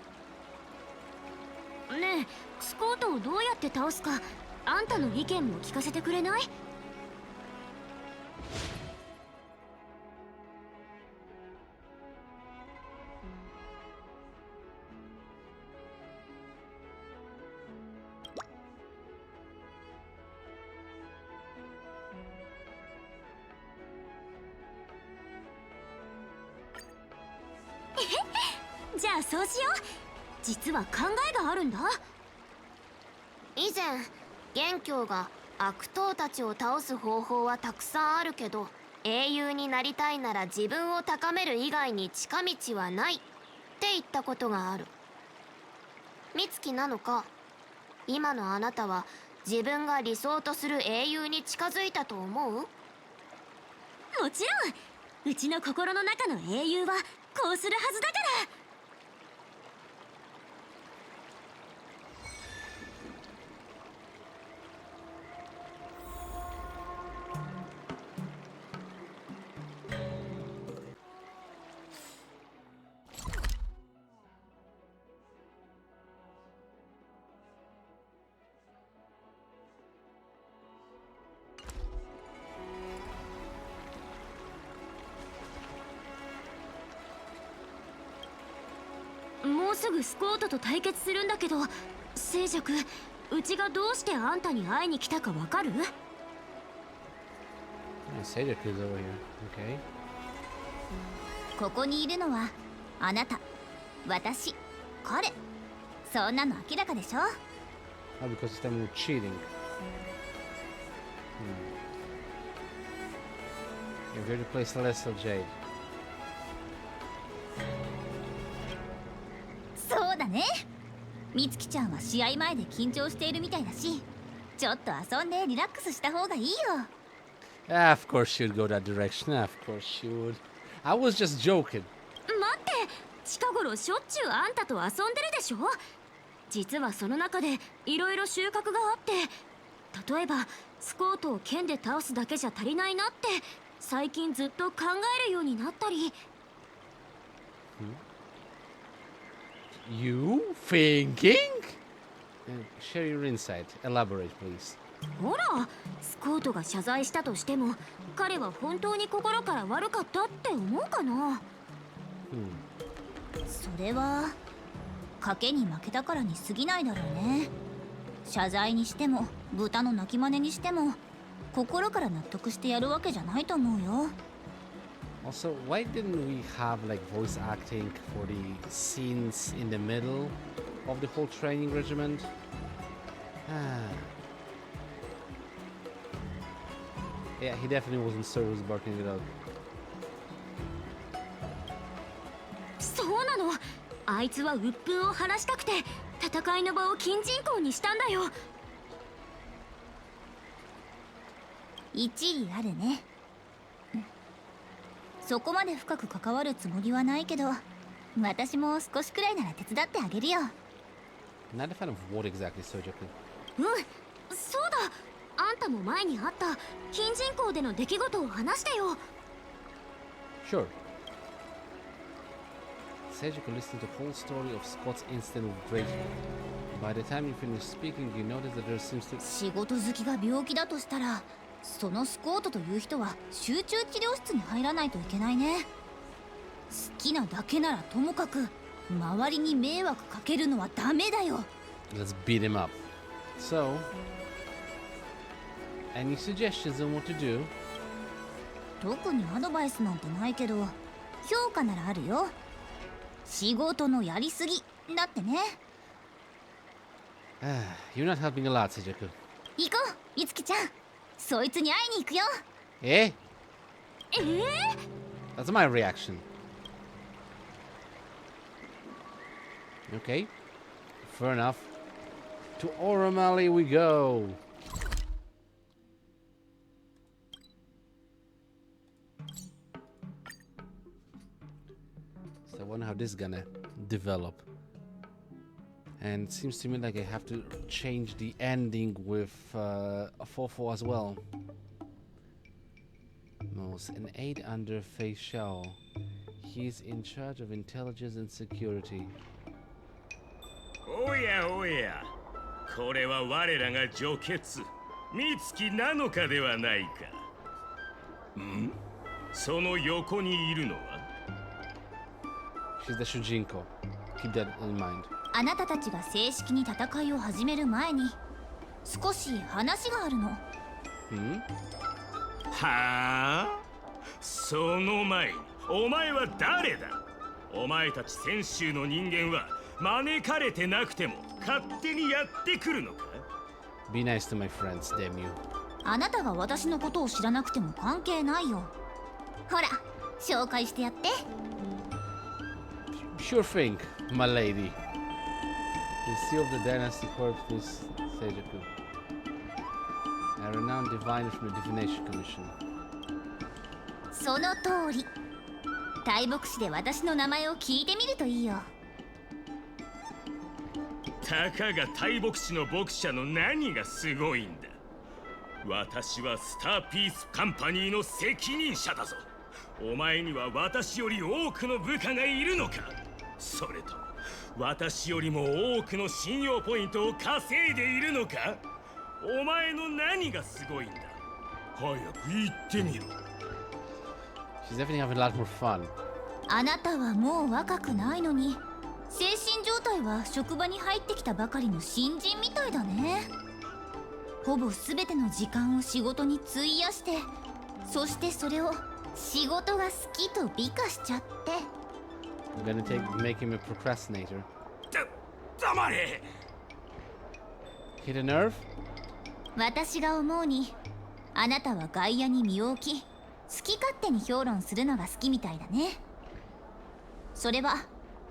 え、スコートをどうやって倒すかあんたの意見も聞かせてくれない？じゃあそうしよう。実は考えがあるんだ。以前元凶が悪党たちを倒す方法はたくさんあるけど、英雄になりたいなら自分を高める以外に近道はないって言ったことがある。美月なのか。今のあなたは自分が理想とする英雄に近づいたと思う？もちろん、うちの心の中の英雄はこうするはずだから。もうすぐスコートと対決するんだけど、静寂、うちがどうしてあんたに会いに来たかわかる？ Sejak is over here. Okay. ここにいるのはあなた、私、彼、そんなの明らかでしょ。 Oh, because them were cheating. You're here to play Celestial Jade. そうだね。みつきちゃんは試合前で緊張しているみたいだし、ちょっと遊んでリラックスした方がいいよ。Ah, of course she would go that direction. Of course she would. I was just joking. 待って、近頃しょっちゅうあんたと遊んでるでしょ。実はその中でいろいろ収穫があって、例えばスコートを剣で倒すだけじゃ足りないなって最近ずっと考えるようになったり。You thinking? Share your insight. Elaborate, please. ほら、スコートが謝罪したとしても彼は本当に心から悪かったって思うかな。それは賭けに負けたからに過ぎないだろうね。謝罪にしても豚の鳴き真似にしても心から納得してやるわけじゃないと思うよ。 Also, why didn't we have like voice acting for the scenes in the middle of the whole training regiment? Yeah, he definitely wasn't Sir who's barking it out. そうなの。あいつは鬱憤を晴らしたくて戦いの場を金人口にしたんだよ。一理あるね。そこまで深く関わるつもりはないけど、私も少しくらいなら手伝ってあげるよ。 Not a fan of what exactly, Sojaku? そうだ。あんたも前にあった金人口での出来事を話してよ。 Sure. Seijiko listened to the whole story of Scott's incident with Drake. By the time you finish speaking, you notice that there seems to... 仕事好きが病気だとしたら、そのスコートという人は集中治療室に入らないといけないね。好きなだけならともかく周りに迷惑かけるのはダメだよ。 Let's beat him up. So, any suggestions on what to do? 特にアドバイスなんてないけど、評価ならあるよ。仕事のやりすぎだってね。You're not helping a lot, Seijiko. 行こう、みつきちゃん。そいつに会いに行くよ。Eh? That's my reaction. Okay. Fair enough. To Oromali we go. So I wonder how this is gonna develop. And it seems to me like I have to change the ending with Fofo as well. Most an 8 under Fei Xiao. He's in charge of intelligence and security. おやおや、これは我らが女傑美月なのかではないか。ん？その横にいるのは？ She's the Shujinko. Keep that in mind. あなたたちが正式に戦いを始める前に少し話があるの。はあ？その前にお前は誰だ？お前たち先週の人間は招かれてなくても勝手にやってくるのか？ Be nice to my friends, damn you. あなたが私のことを知らなくても関係ないよ。ほら、紹介してやって。 Sure thing, my lady. The seal of the dynasty corpse, Miss Seijaku. A renowned diviner from the Divination Commission. その通り。大牧師で私の名前を聞いてみるといいよ。たかが大牧師の牧者の何がすごいんだ。私はスターピースカンパニーの責任者だぞ。お前には私より多くの部下がいるのか？それと私よりも多くの信用ポイントを稼いでいるのか？お前の何がすごいんだ？早く言ってみろ。 She's definitely having a lot more fun. あなたはもう若くないのに、精神状態は職場に入ってきたばかりの新人みたいだね。ほぼ全ての時間を仕事に費やして、そしてそれを仕事が好きと美化しちゃって。I'm gonna make him a procrastinator. 黙れ。 Hit a nerve? 私が思うに、あなたは外野に身を置き、好き勝手に評論するのが好きみたいだね。それは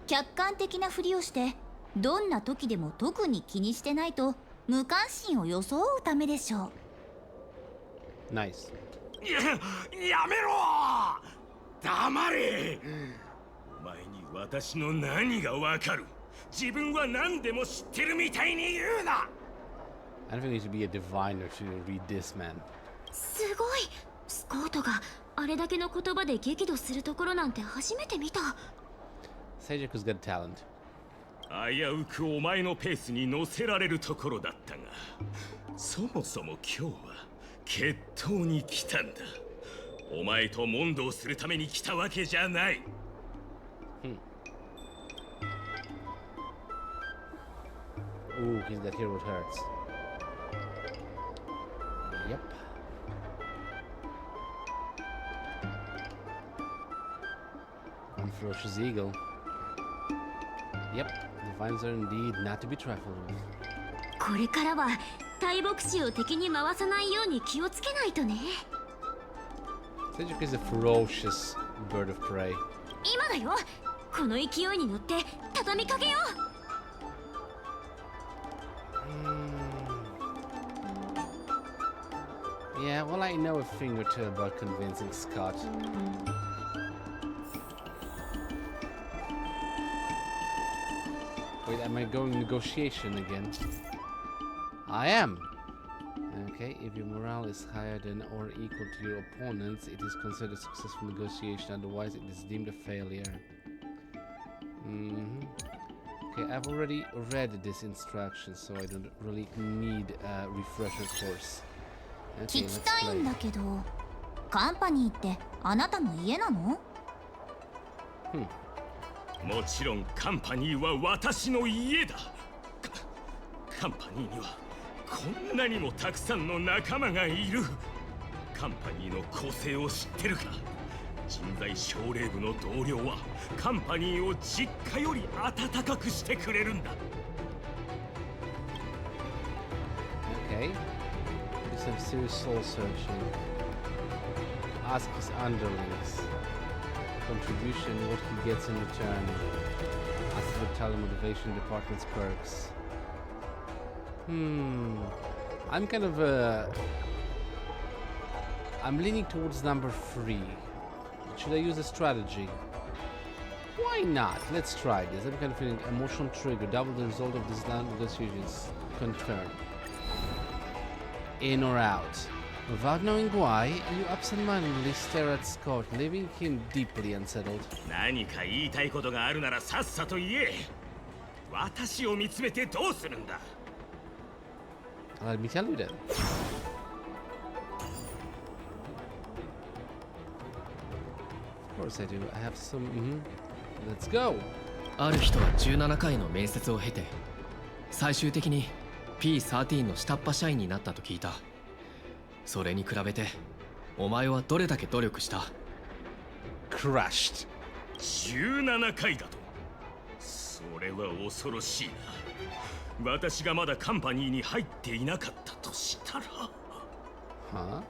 客観的なふりをして、どんな時でも特に気にしてないと無関心を装うためでしょう。Nice. やめろ。黙れ。お前に私の何がわかる。自分は何でも知ってるみたいに言うな。 I don't think you should be a diviner to read this, man. すごい。スコートがあれだけの言葉で激怒するところなんて初めて見た。Seijaku's got talent. 危うくお前のペースに乗せられるところだったが、そもそも今日は決闘に来たんだ。お前と問答するために来たわけじゃない。Ooh, he's got hero hearts. Yep. One ferocious eagle. Yep, divines are indeed not to be trifled with. これからは大牧師を敵に回さないように気をつけないとね。Seijaku is a ferocious bird of prey. 今だよ。この勢いに乗って畳みかけよう。Yeah, well, I know a thing or two about convincing Scott. Wait, am I going negotiation again? I am! Okay, if your morale is higher than or equal to your opponent's, it is considered a successful negotiation, otherwise it is deemed a failure. Okay, I've already read this instruction, so I don't really need a refresher course. 聞きたいんだけど、カンパニーってあなたの家なの？もちろんカンパニーは私の家だ。カンパニーにはこんなにもたくさんの仲間がいる。カンパニーの構成を知ってるか。人材奨励部の同僚はカンパニーを実家より温かくしてくれるんだ。Okay. Do some serious soul searching. Ask his underlings. Contribution, what he gets in return. Ask for talent motivation department's perks. I'm kind of I'm leaning towards number 3. Should I use a strategy? Why not? Let's try this. I'm kind of feeling emotional trigger. Double the result of this land negotiations. Confirm. In or out. Without knowing why, you absentmindedly stare at Scott, leaving him deeply unsettled. 何か言いたいことがあるならさっさと言え。私を見つめてどうするんだ。Let me tell you then. Of course I do. I have some. Let's go. ある人は17回の面接を経て最終的に P13 の下っ端社員になったと聞いた。それに比べてお前はどれだけ努力した？ Crushed. 17回だと。それは恐ろしいな。私がまだカンパニーに入っていなかったとしたら。Huh?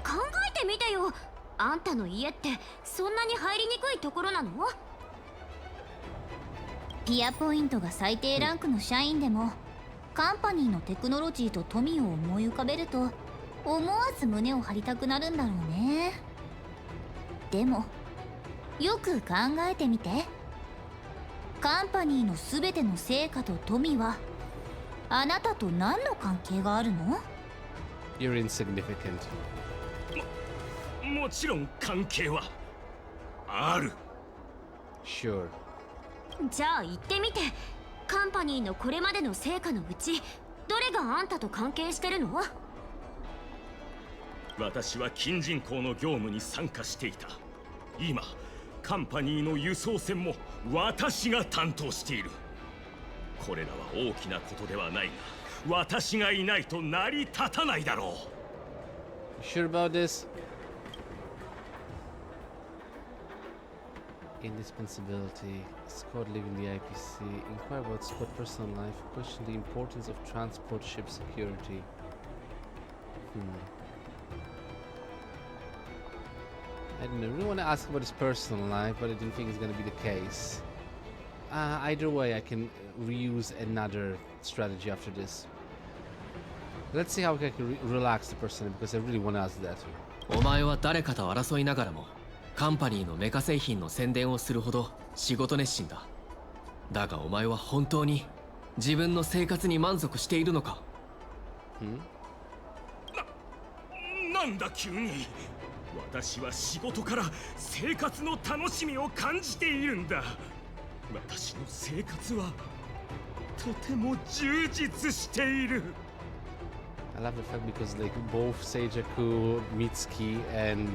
考えてみてよ。あんたの家ってそんなに入りにくいところなの？ピアポイントが最低ランクの社員でも、カンパニーのテクノロジーと富を思い浮かべると思わず胸を張りたくなるんだろうね。でもよく考えてみて。カンパニーの全ての成果と富はあなたと何の関係があるの？ You're insignificant. もちろん関係はある。 Sure. じゃあ言ってみて。カンパニーのこれまでの成果のうちどれがあんたと関係してるの？私は近人口の業務に参加していた。今カンパニーの輸送船も私が担当している。これらは大きなことではないが、私がいないと成り立たないだろYou sure about this? Indispensability. Scott leaving the IPC. Inquire about Scott's personal life. Question the importance of transport ship security. I don't know. I really want to ask about his personal life, but I don't think it's going to be the case. Either way, I can reuse another strategy after this. Let's see how I can relax the person, because I really want to ask that. お前は誰かと争いながらもカンパニーのメカ製品の宣伝をするほど仕事熱心だ。だがお前は本当に自分の生活に満足しているのか？なんだ急に。私は仕事から生活の楽しみを感じているんだ。私の生活はとても充実している。I love the fact because like both Seijaku, Mitsuki, and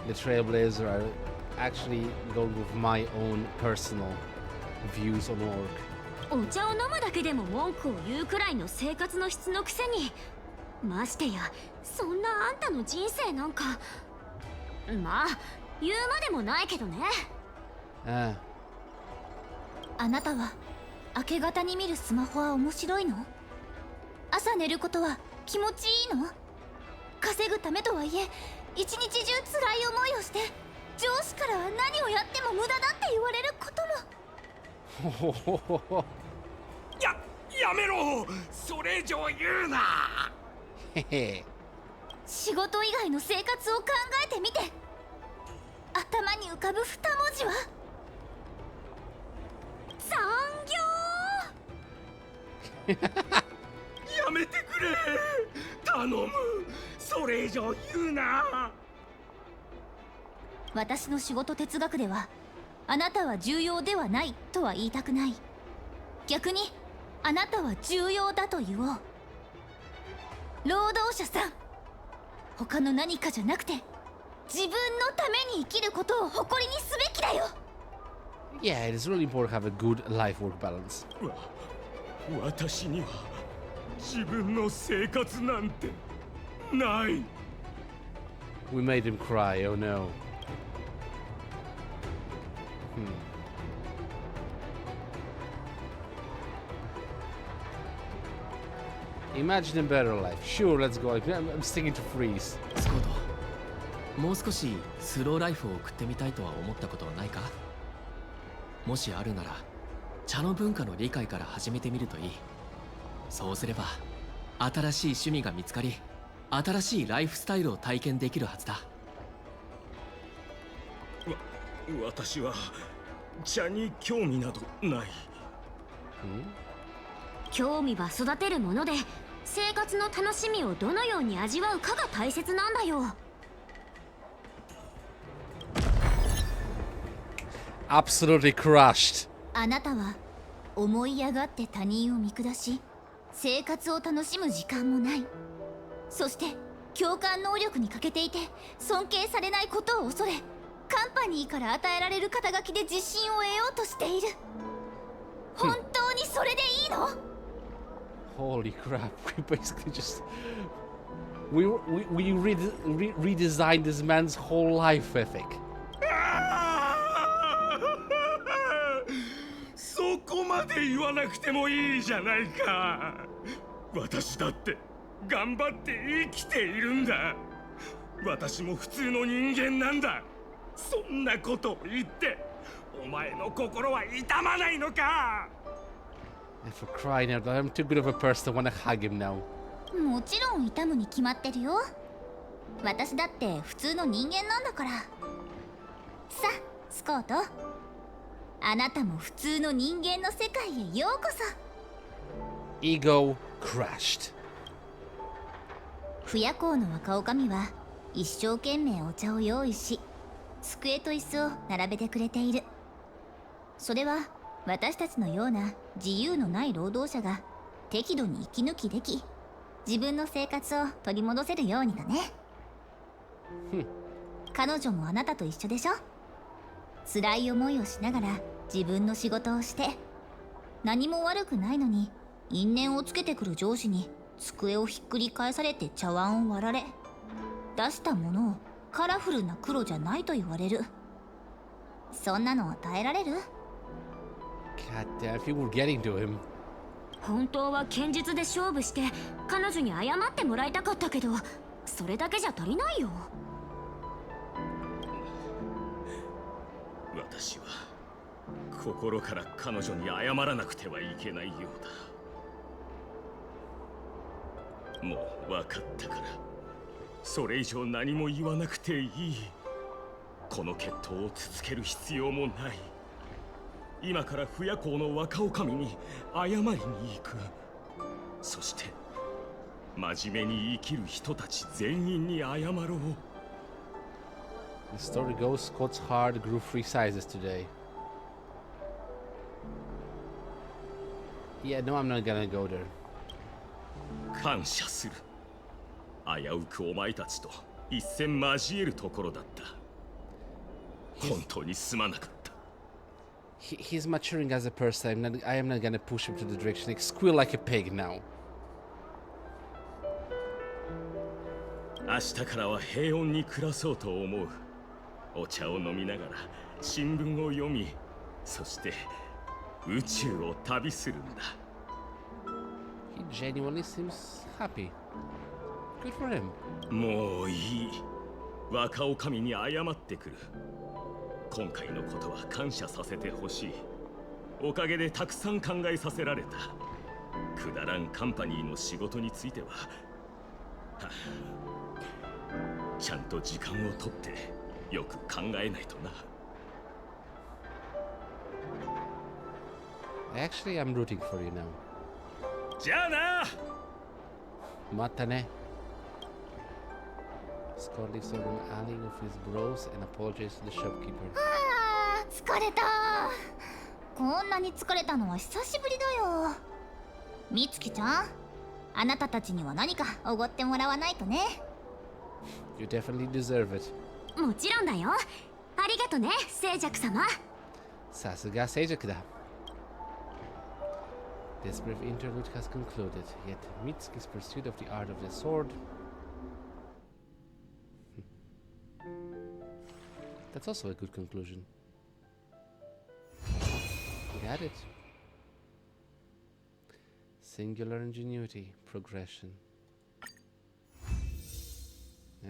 the Trailblazer are actually going with my own personal views on work. お茶を飲むだけでも文句を言うくらいの生活の質のくせに、ましてやそんなあんたの人生なんか、まあ言うまでもないけどね。あなたは明け方に見るスマホは面白いの？朝寝ることは気持ちいいの？稼ぐためとはいえ一日中辛い思いをして上司から何をやっても無駄だって言われることも。やめろ！それ以上言うな！仕事以外の生活を考えてみて。頭に浮かぶ2文字は産業。やめてくれ！頼む！それ以上言うな！私の仕事哲学ではあなたは重要ではないとは言いたくない。逆にあなたは重要だと言おう。労働者さん、他の何かじゃなくて自分のために生きることを誇りにすべきだよ。 Yeah, it is really important to have a good life-work balance. 私には自分の生活なんてない。 We made him cry, oh no. Imagine a better life. Sure, let's go. I'm sticking to freeze. スコート、もう少しスローライフを送ってみたいとは思ったことはないか？もしあるなら茶の文化の理解から始めてみるといい。そうすれば新しい趣味が見つかり、新しいライフスタイルを体験できるはずだ。私は茶に興味などない。興味は育てるもので、生活の楽しみをどのように味わうかが大切なんだよ。Absolutely crushed. あなたは思い上がって他人を見下し生活を楽しむ時間もない。そして共感能力に欠けていて尊敬されないことを恐れ、カンパニーから与えられる肩書きで自信を得ようとしている。本当にそれでいいの？ Holy crap! We basically just we redesigned this man's whole life ethic. そこまで言わなくてもいいじゃないか。私だって頑張って生きているんだ。私も普通の人間なんだ。そんなことを言ってお前の心は痛まないのか。 And for crying out loud, I'm too good of a person to want to hug him now. もちろん痛むに決まってるよ。私だって普通の人間なんだから。さあスコート、あなたも普通の人間の世界へようこそ。 Ego crashed. 不夜行の若女将は一生懸命お茶を用意し、机と椅子を並べてくれている。それは私たちのような自由のない労働者が適度に息抜きでき、自分の生活を取り戻せるようにだね。彼女もあなたと一緒でしょ。辛い思いをしながら自分の仕事をして、何も悪くないのに因縁をつけてくる上司に机をひっくり返されて茶碗を割られ、出したものをカラフルな黒じゃないと言われる。そんなの耐えられる？ God damn, if you were getting to him. 本当は剣術で勝負して彼女に謝ってもらいたかったけど、それだけじゃ足りないよ。私は心から彼女に謝らなくてはいけないようだ。もう分かったから、それ以上何も言わなくていい。この決闘を続ける必要もない。今から不夜行の若女将に謝りに行く。そして真面目に生きる人たち全員に謝ろう。 The story goes, Scott's heart grew 3 sizes today. Yeah, no, I'm not gonna go there. 感謝する。危うくお前たちと一戦交えるところだった。本当にすまなかった。He's maturing as a person. I am not gonna push him to the direction. Like, squeal like a pig now. 明日からは平穏に暮らそうと思う。お茶を飲みながら新聞を読み、そして宇宙を旅するんだ。He genuinely seems happy. Good for him. もういい。若女将に謝ってくる。今回のことは感謝させてほしい。おかげでたくさん考えさせられた。くだらんカンパニーの仕事については、ちゃんと時間をとってよく考えないとな。Actually, I'm rooting for you now. じゃあな。またね。Scott leaves over an alley of his bros and apologizes to the shopkeeper. あー、疲れた。こんなに疲れたのは久しぶりだよ。みつきちゃん、あなたたちには何かおごってもらわないとね。You definitely deserve it. もちろんだよ。ありがとね、聖爵様。さすが聖爵だ。This brief interlude has concluded, yet Mitsuki's pursuit of the art of the sword... That's also a good conclusion. Got it. Singular ingenuity, progression.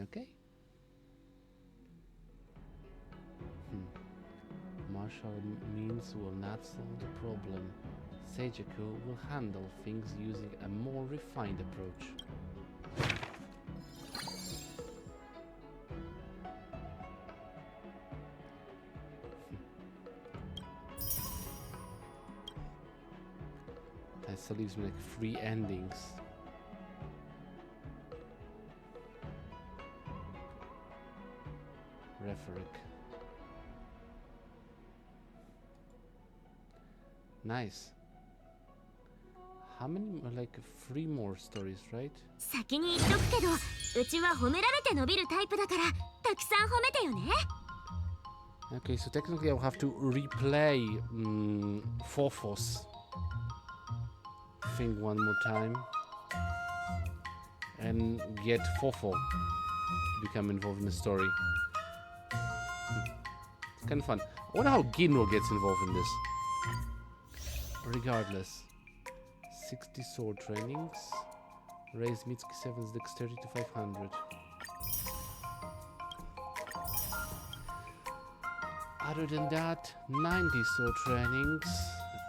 Okay. Martial means will not solve the problem. Seijaku will handle things using a more refined approach. That still leaves me like 3 endings. Rhetoric. Nice. How many, like 3 more stories, right? 先に言っとくけど、うちは褒められて伸びるタイプだから、たくさん褒めてよね。Okay, so technically I'll have to replay Phorphos thing one more time and get Phorpho to become involved in the story. It's kind of fun. I wonder how Ginro gets involved in this. Regardless, 60 sword trainings. Raise Mitsuki 7's dexterity to 500. Other than that, 90 sword trainings.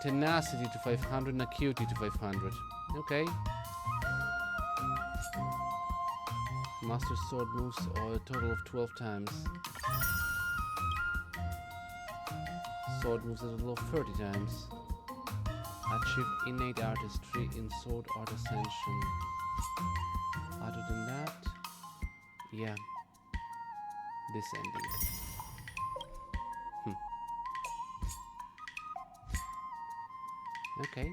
Tenacity to 500 and acuity to 500. Okay. Master sword moves a total of 12 times. Sword moves a total of 30 times. Achieve innate artistry in sword art ascension. Other than that, yeah, this ending. Okay.